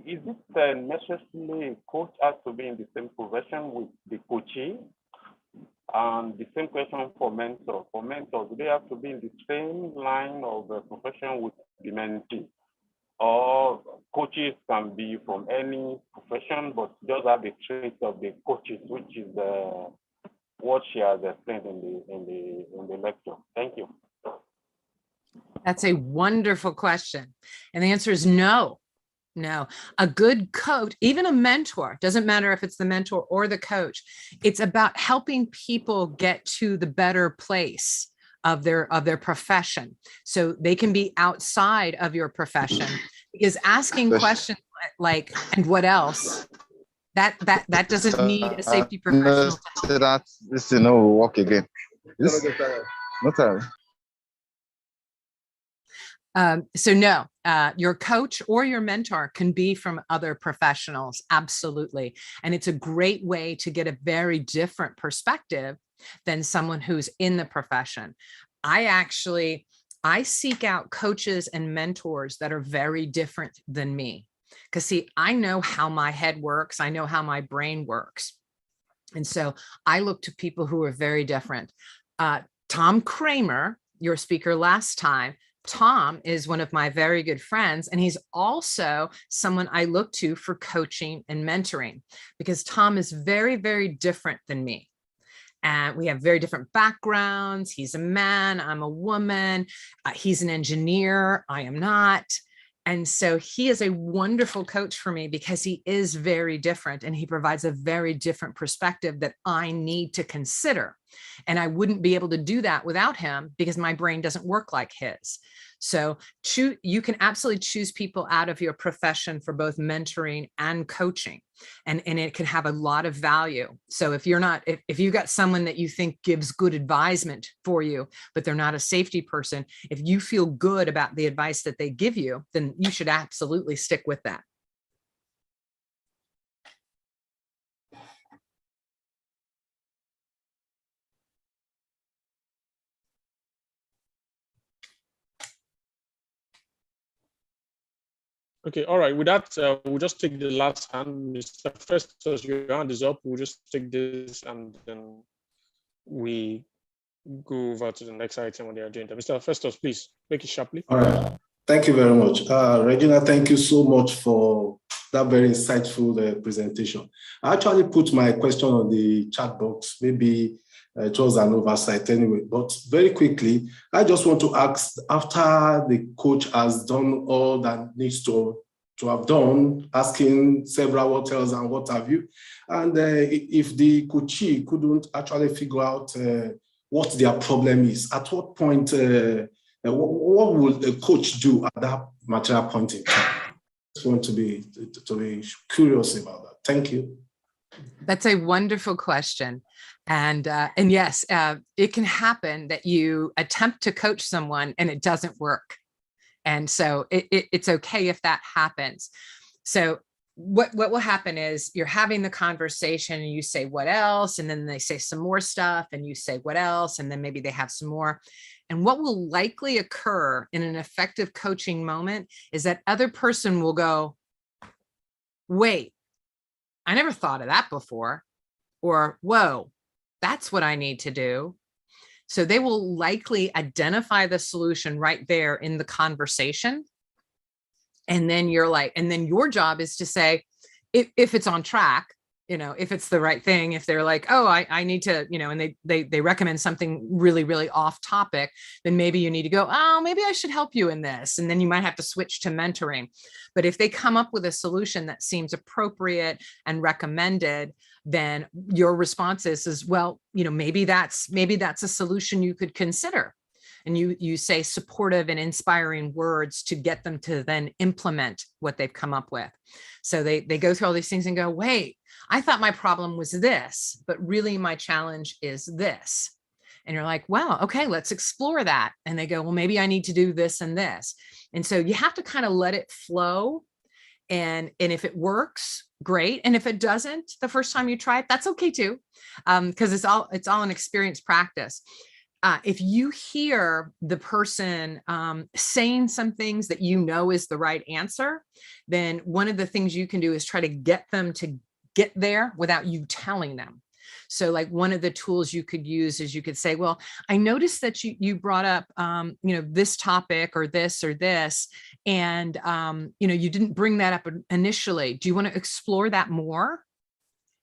Is it necessarily a coach has to be in the same profession with the coachee? And the same question for mentor. For mentors, do they have to be in the same line of profession with the mentee? Or coaches can be from any profession, but just have the traits of the coaches, which is what she has explained in the lecture. Thank you. That's a wonderful question. And the answer is no. No, a good coach, even a mentor, doesn't matter if it's the mentor or the coach. It's about helping people get to the better place of their profession. So they can be outside of your profession, because asking questions like, and what else? That doesn't need a safety professional to help. That this will work again. So no, your coach or your mentor can be from other professionals, absolutely. And it's a great way to get a very different perspective than someone who's in the profession. I seek out coaches and mentors that are very different than me. Because see, I know how my head works. I know how my brain works. And so I look to people who are very different. Tom Kramer, your speaker last time, Tom is one of my very good friends, and he's also someone I look to for coaching and mentoring, because Tom is very, very different than me. And we have very different backgrounds. He's a man, I'm a woman. He's an engineer, I am not. And so he is a wonderful coach for me because he is very different, and he provides a very different perspective that I need to consider. And I wouldn't be able to do that without him, because my brain doesn't work like his. So you can absolutely choose people out of your profession for both mentoring and coaching, and it can have a lot of value. So if you've got someone that you think gives good advisement for you, but they're not a safety person, if you feel good about the advice that they give you, then you should absolutely stick with that. Okay, all right. With that, we'll just take the last hand. Mr. Festus, your hand is up. We'll just take this and then we go over to the next item on the agenda. Mr. Festus, please make it sharply. All right. Thank you very much. Regina, thank you so much for that very insightful presentation. I actually put my question on the chat box. Maybe it was an oversight anyway, but very quickly, I just want to ask, after the coach has done all that needs to have done, asking several what else and what have you, and if the coachee couldn't actually figure out what their problem is, at what point, what will a coach do at that material point in time? I just want to be curious about that. Thank you. That's a wonderful question. And yes, it can happen that you attempt to coach someone and it doesn't work. And so it's okay if that happens. So what will happen is you're having the conversation and you say, what else? And then they say some more stuff and you say, what else? And then maybe they have some more. And what will likely occur in an effective coaching moment is that other person will go, wait, I never thought of that before. Or, whoa, that's what I need to do. So they will likely identify the solution right there in the conversation. And then you're like, and then your job is to say, if it's on track, you know, if it's the right thing, if they're like, oh, I need to, you know, and they recommend something really, really off topic, then maybe you need to go, oh, maybe I should help you in this. And then you might have to switch to mentoring. But if they come up with a solution that seems appropriate and recommended, then your response is, well, you know, maybe that's a solution you could consider. And you say supportive and inspiring words to get them to then implement what they've come up with. So they go through all these things and go, wait, I thought my problem was this, but really my challenge is this. And you're like, well, okay, let's explore that. And they go, well, maybe I need to do this and this. And so you have to kind of let it flow. And if it works, great. And if it doesn't, the first time you try it, that's okay too. Because it's all an experience practice. If you hear the person saying some things that you know is the right answer, then one of the things you can do is try to get them to get there without you telling them. So like one of the tools you could use is you could say, well, I noticed that you brought up, you know, this topic or this, and, you know, you didn't bring that up initially. Do you want to explore that more?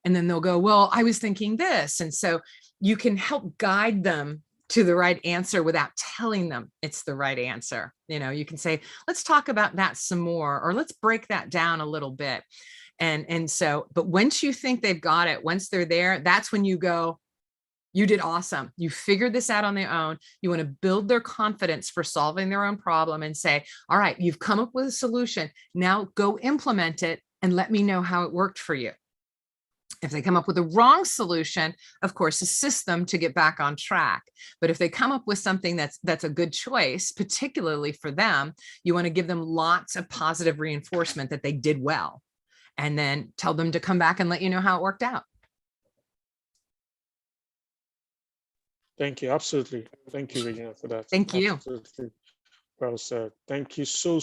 And then they'll go, well, I was thinking this. And so you can help guide them to the right answer without telling them it's the right answer. You know, you can say, let's talk about that some more, or let's break that down a little bit. And so, but once you think they've got it, once they're there, that's when you go, you did awesome. You figured this out on their own. You want to build their confidence for solving their own problem and say, all right, you've come up with a solution. Now go implement it and let me know how it worked for you. If they come up with a wrong solution, of course, assist them to get back on track. But if they come up with something that's a good choice, particularly for them, you want to give them lots of positive reinforcement that they did well, and then tell them to come back and let you know how it worked out. Thank you. Absolutely. Thank you, Regina, for that. Thank you. Absolutely. Well said. Thank you so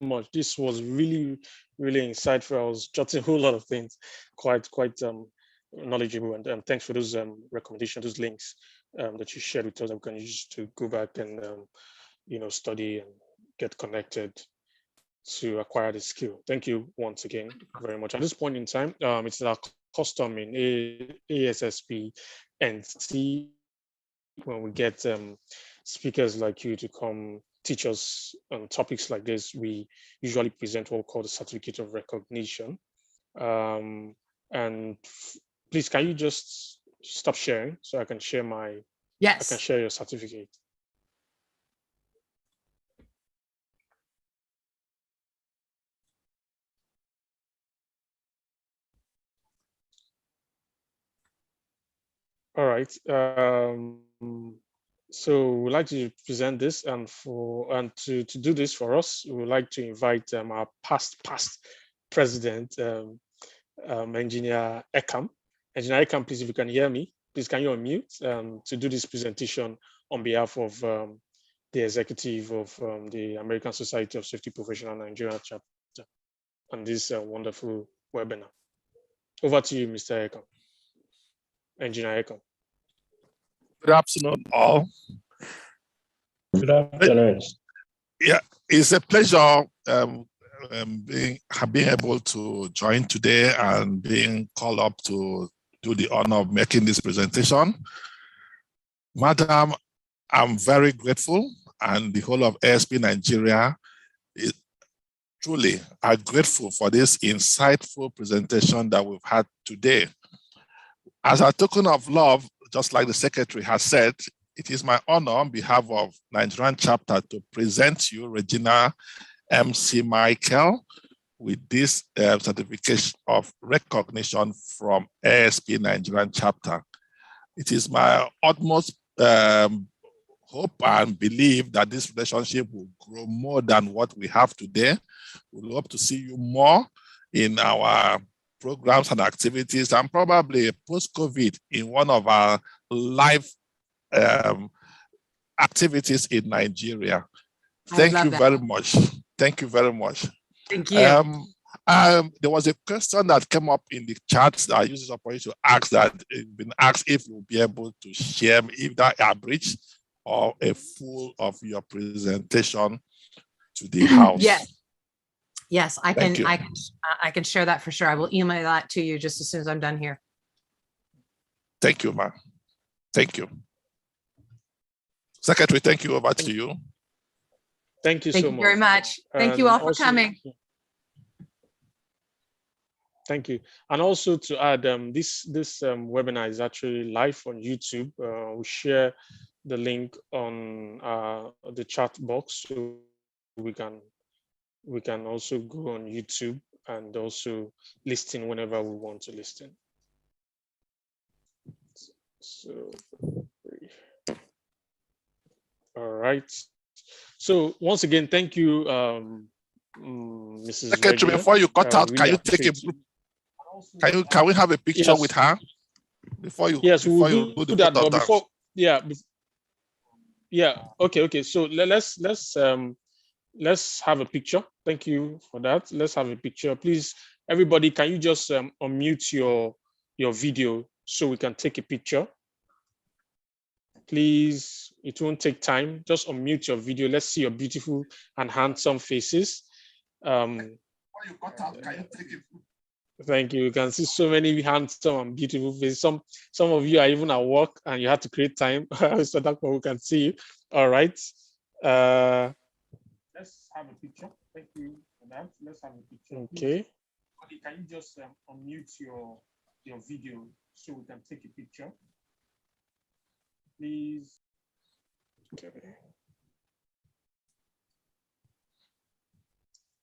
much. This was really, really insightful. I was jotting a whole lot of things, quite knowledgeable, and thanks for those recommendations, those links that you shared with us that we can use to go back and you know, study and get connected to acquire the skill. Thank you once again very much. At this point in time, it's our custom in ASSP NT when we get speakers like you to come teach us on topics like this. We usually present what we call the certificate of recognition. And please, can you just stop sharing so I can share my, yes, I can share your certificate. All right. So we'd like to present this, and to do this for us, we would like to invite our past president, Engineer Ekam. Engineer Ekam, please, if you can hear me, please can you unmute to do this presentation on behalf of the executive of the American Society of Safety Professional Nigeria chapter on this wonderful webinar. Over to you, Mr. Ekam. Engineer Ekam. Good afternoon, all. Good afternoon. Yeah, it's a pleasure being able to join today and being called up to do the honor of making this presentation. Madam, I'm very grateful, and the whole of ASP Nigeria truly are grateful for this insightful presentation that we've had today. As a token of love, just like the secretary has said, it is my honor on behalf of Nigerian chapter to present you Regina MC Michael with this certificate of recognition from ASP Nigerian chapter. It is my utmost hope and belief that this relationship will grow more than what we have today. We hope to see you more in our programs and activities, and probably post-COVID in one of our live activities in Nigeria. Thank you very much. Thank you very much. Thank you. There was a question that came up in the chat that I use this opportunity to ask, that it's been asked if you'll be able to share either a bridge or a full of your presentation to the house. Yes, I can share that for sure. I will email that to you just as soon as I'm done here. Thank you, ma'am. Thank you. Secretary, thank you. Over to you. Thank you so much. Thank you very much. Thank you all for coming. Thank you. And also to add, this webinar is actually live on YouTube. We share the link on the chat box, so we can also go on YouTube and also listen whenever we want to listen. So, all right. So once again, thank you, Mrs. Secretary, Regina. before you cut out, really can you take a group? Can we have a picture with her before you? Yes, before we will you do that. But before, okay. So let's have a picture. Thank you for that. Let's have a picture, please. Everybody, can you just unmute your video so we can take a picture? Please, it won't take time. Just unmute your video. Let's see your beautiful and handsome faces. Thank you. You can see so many handsome and beautiful faces. Some of you are even at work and you have to create time so that we can see you. All right. Let's have a picture. Thank you for that. Let's have a picture. Okay. Can you just unmute your video so we can take a picture? Please. Okay.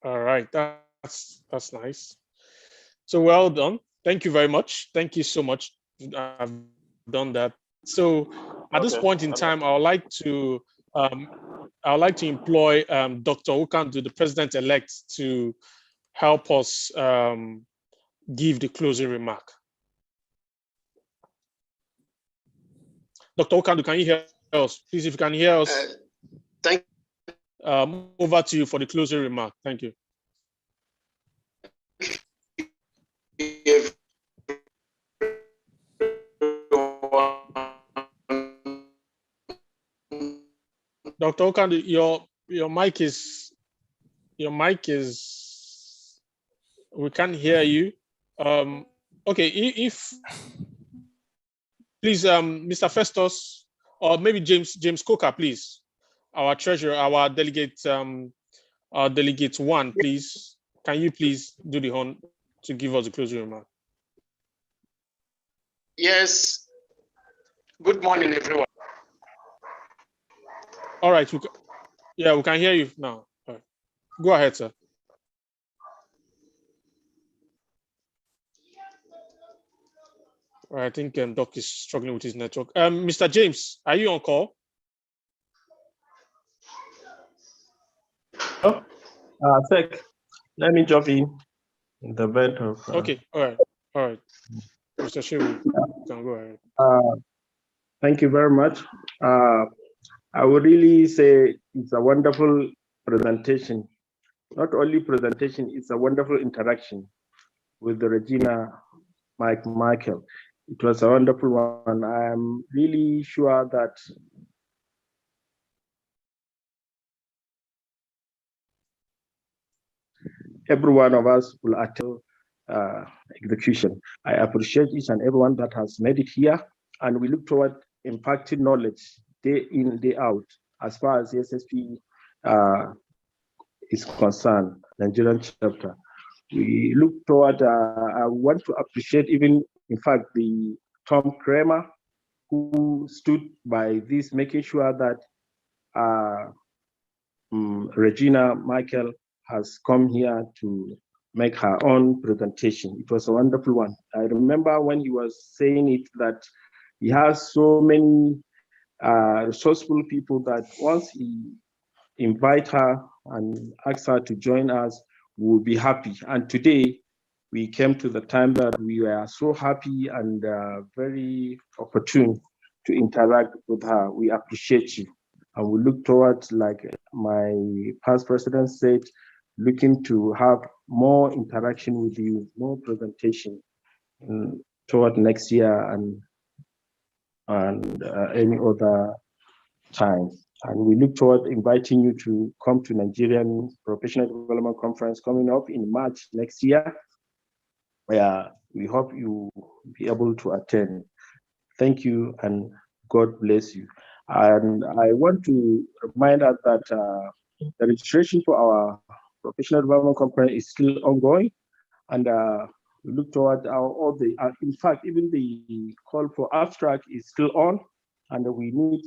All right, that's nice. So well done. Thank you very much. Thank you so much. I've done that. So at this point in time, I would like to employ Dr. Okandu, the president-elect, to help us give the closing remark. Dr. Okandu, can you hear us? Please, if you can hear us, thank over to you for the closing remark. Thank you. Dr. Okandu, your mic is, we can't hear you. Okay, if please, Mr. Festus, or maybe James Coker, please, our treasurer, our delegate, delegate one, please. Can you please do the honor to give us a closing remark? Yes. Good morning, everyone. All right. Yeah, we can hear you now. All right. Go ahead, sir. All right, I think Doc is struggling with his network. Mr. James, are you on call? Oh, Sec, let me jump in the event of. Okay, all right. Mr. Shehu, you can go ahead. Thank you very much. I would really say it's a wonderful presentation. Not only presentation, it's a wonderful interaction with the Regina Michael. It was a wonderful one. I am really sure that every one of us will attend execution. I appreciate each and everyone that has made it here, and we look toward impacting knowledge day in, day out, as far as the SSP is concerned, Nigerian chapter. We look toward, I want to appreciate even, in fact, the Tom Kramer, who stood by this, making sure that Regina Michael has come here to make her own presentation. It was a wonderful one. I remember when he was saying it, that he has so many resourceful people that once he invite her and ask her to join us, we'll be happy. And today, we came to the time that we were so happy and very opportune to interact with her. We appreciate you. And we look towards, like my past president said, looking to have more interaction with you, more presentation toward next year and any other time. And we look toward inviting you to come to Nigerian Professional Development Conference coming up in March next year, where we hope you will be able to attend. Thank you and God bless you. And I want to remind us that the registration for our Professional Development Conference is still ongoing. And we look toward all the, in fact, even the call for abstract is still on. And we need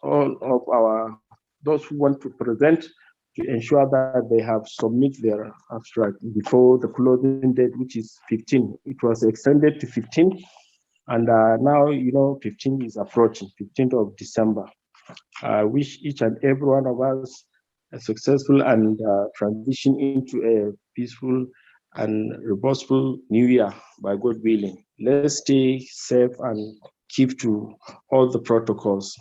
all of those who want to present to ensure that they have submit their abstract before the closing date, which is 15. It was extended to 15. And now, 15 is approaching, 15th of December. I wish each and every one of us a successful and transition into a peaceful and remorseful new year by God willing. Let's stay safe and keep to all the protocols.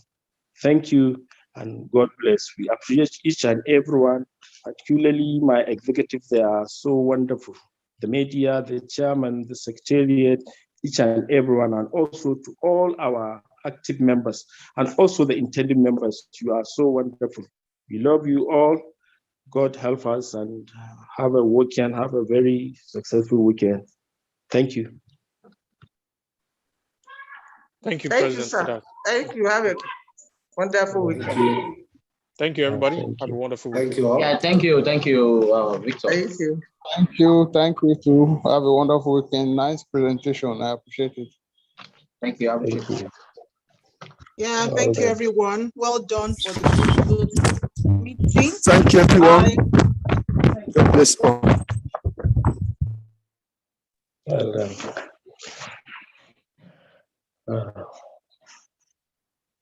Thank you and God bless. We appreciate each and everyone, particularly my executives. They are so wonderful. The media, the chairman, the secretariat, each and everyone, and also to all our active members and also the intended members. You are so wonderful. We love you all. God help us and have a very successful weekend. Thank you. Thank you, Thank you, President, sir. for that. Thank you. Have a wonderful weekend. Thank you, everybody. Have a wonderful weekend. Thank you all. Yeah, thank you, Victor. Thank you. Thank you too. Have a wonderful weekend. Nice presentation. I appreciate it. Thank you. I appreciate it. Yeah, thank you, everyone. Well done for the good meeting. Thank you, everyone. God bless all.